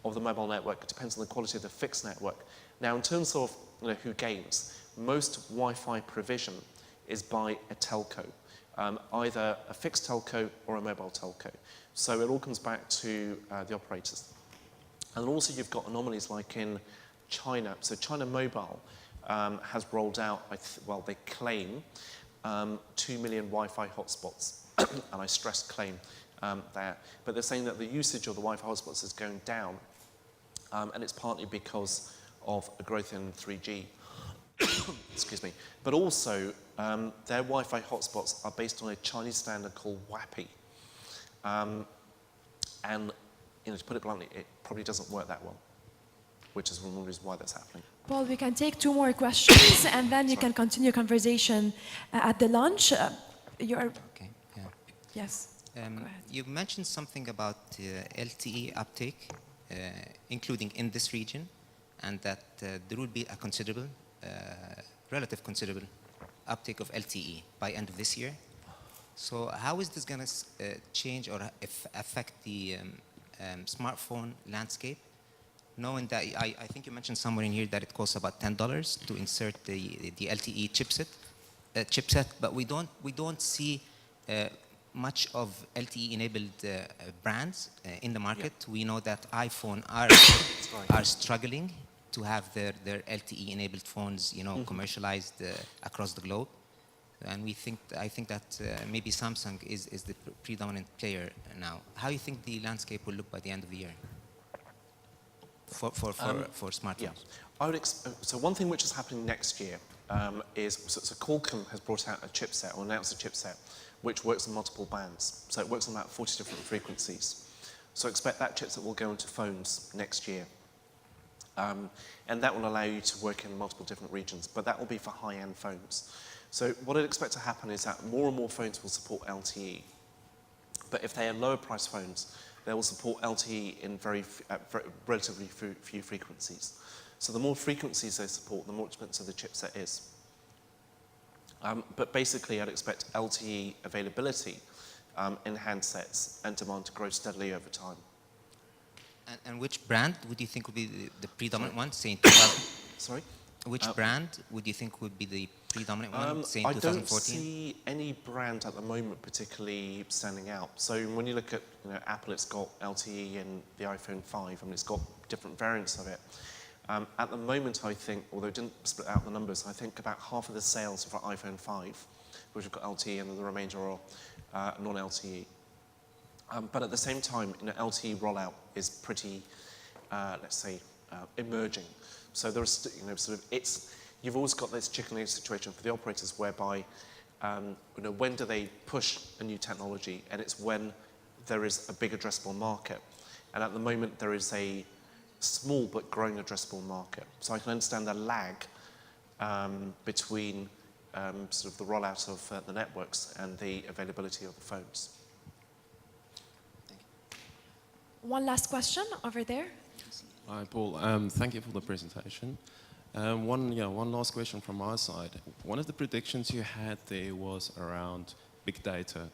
of the mobile network, it depends on the quality of the fixed network. Now in terms of who gains, most Wi-Fi provision is by a telco. Either a fixed telco or a mobile telco. So it all comes back to the operators. And then also you've got anomalies like in China. So China Mobile has rolled out, they claim, 2 million Wi-Fi hotspots. And I stress claim there. But they're saying that the usage of the Wi-Fi hotspots is going down. And it's partly because of a growth in 3G. Excuse me. But also, their Wi-Fi hotspots are based on a Chinese standard called WAPI. And to put it bluntly, it probably doesn't work that well, which is one of the reasons why that's happening. Paul, we can take 2 more questions, and then you can continue conversation at the lunch. Okay. Yeah. Yes. Go ahead. You mentioned something about LTE uptake, including in this region, and that there will be a relative considerable uptake of LTE by end of this year. So how is this going to change or affect the smartphone landscape? Knowing that I think you mentioned somewhere in here that it costs about $10 to insert the LTE chipset, but we don't see much of LTE-enabled brands in the market. Yeah. We know that iPhone are struggling to have their LTE-enabled phones, commercialized across the globe, and I think that maybe Samsung is the predominant player now. How do you think the landscape will look by the end of the year for smartphones? Yeah. So one thing which is happening next year is Qualcomm has brought out a chipset or announced a chipset which works on multiple bands. So it works on about 40 different frequencies. So expect that chipset will go into phones next year. And that will allow you to work in multiple different regions, but that will be for high-end phones. So what I'd expect to happen is that more and more phones will support LTE. But if they are lower price phones, they will support LTE in relatively few frequencies. So the more frequencies they support, the more expensive the chipset is. But basically, I'd expect LTE availability in handsets and demand to grow steadily over time. And which brand would you think would be the predominant one, say in 2000? Sorry? Which brand would you think would be the predominant one, say in 2014? I don't see any brand at the moment particularly standing out. So when you look at Apple, it's got LTE in the iPhone 5, and it's got different variants of it. At the moment, I think, although it didn't split out the numbers, I think about half of the sales are for iPhone 5, which have got LTE, and the remainder are non-LTE. But at the same time, LTE rollout is pretty, let's say, emerging. So there's, you've always got this chicken and egg situation for the operators, whereby, when do they push a new technology, and it's when there is a big addressable market. And at the moment, there is a small but growing addressable market. So I can understand the lag between sort of the rollout of the networks and the availability of the phones. One last question over there. Hi, Paul. Thank you for the presentation. One last question from my side. One of the predictions you had there was around big data.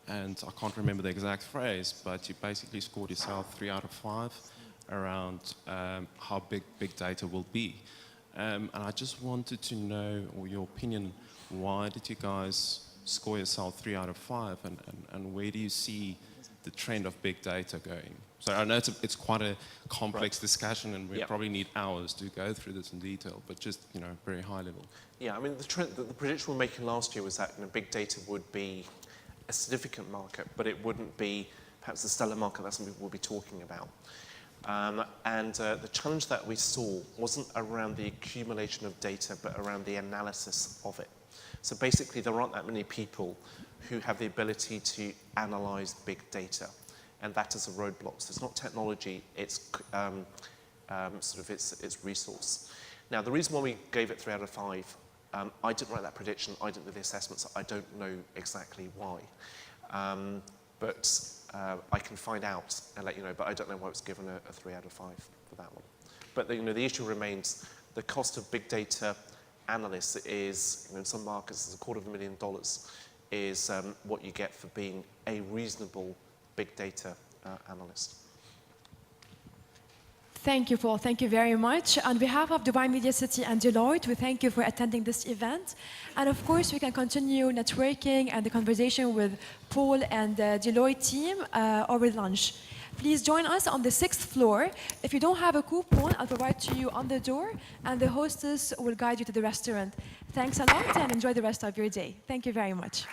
And I can't remember the exact phrase, but you basically scored yourself 3 out of 5 around how big data will be. And I just wanted to know, or your opinion, why did you guys score yourself 3 out of 5, and where do you see the trend of big data going? So I know it's quite a complex discussion, and we probably need hours to go through this in detail, but just, very high level. Yeah, I mean, the prediction we were making last year was that big data would be a significant market, but it wouldn't be perhaps the stellar market that some people will be talking about. The challenge that we saw wasn't around the accumulation of data, but around the analysis of it. So basically, there aren't that many people who have the ability to analyze big data, and that is a roadblock. So it's not technology, it's its resource. Now, the reason why we gave it 3 out of 5, I didn't write that prediction, I didn't do the assessments, I don't know exactly why. But I can find out and let you know, but I don't know why it was given a 3 out of 5 for that one. But the issue remains, the cost of big data analysts is, in some markets, it's $250,000, is what you get for being a reasonable big data analyst. Thank you, Paul. Thank you very much. On behalf of Dubai Media City and Deloitte, we thank you for attending this event. And of course, we can continue networking and the conversation with Paul and the Deloitte team over lunch. Please join us on the 6th floor. If you don't have a coupon, I'll provide to you on the door, and the hostess will guide you to the restaurant. Thanks a lot, and enjoy the rest of your day. Thank you very much.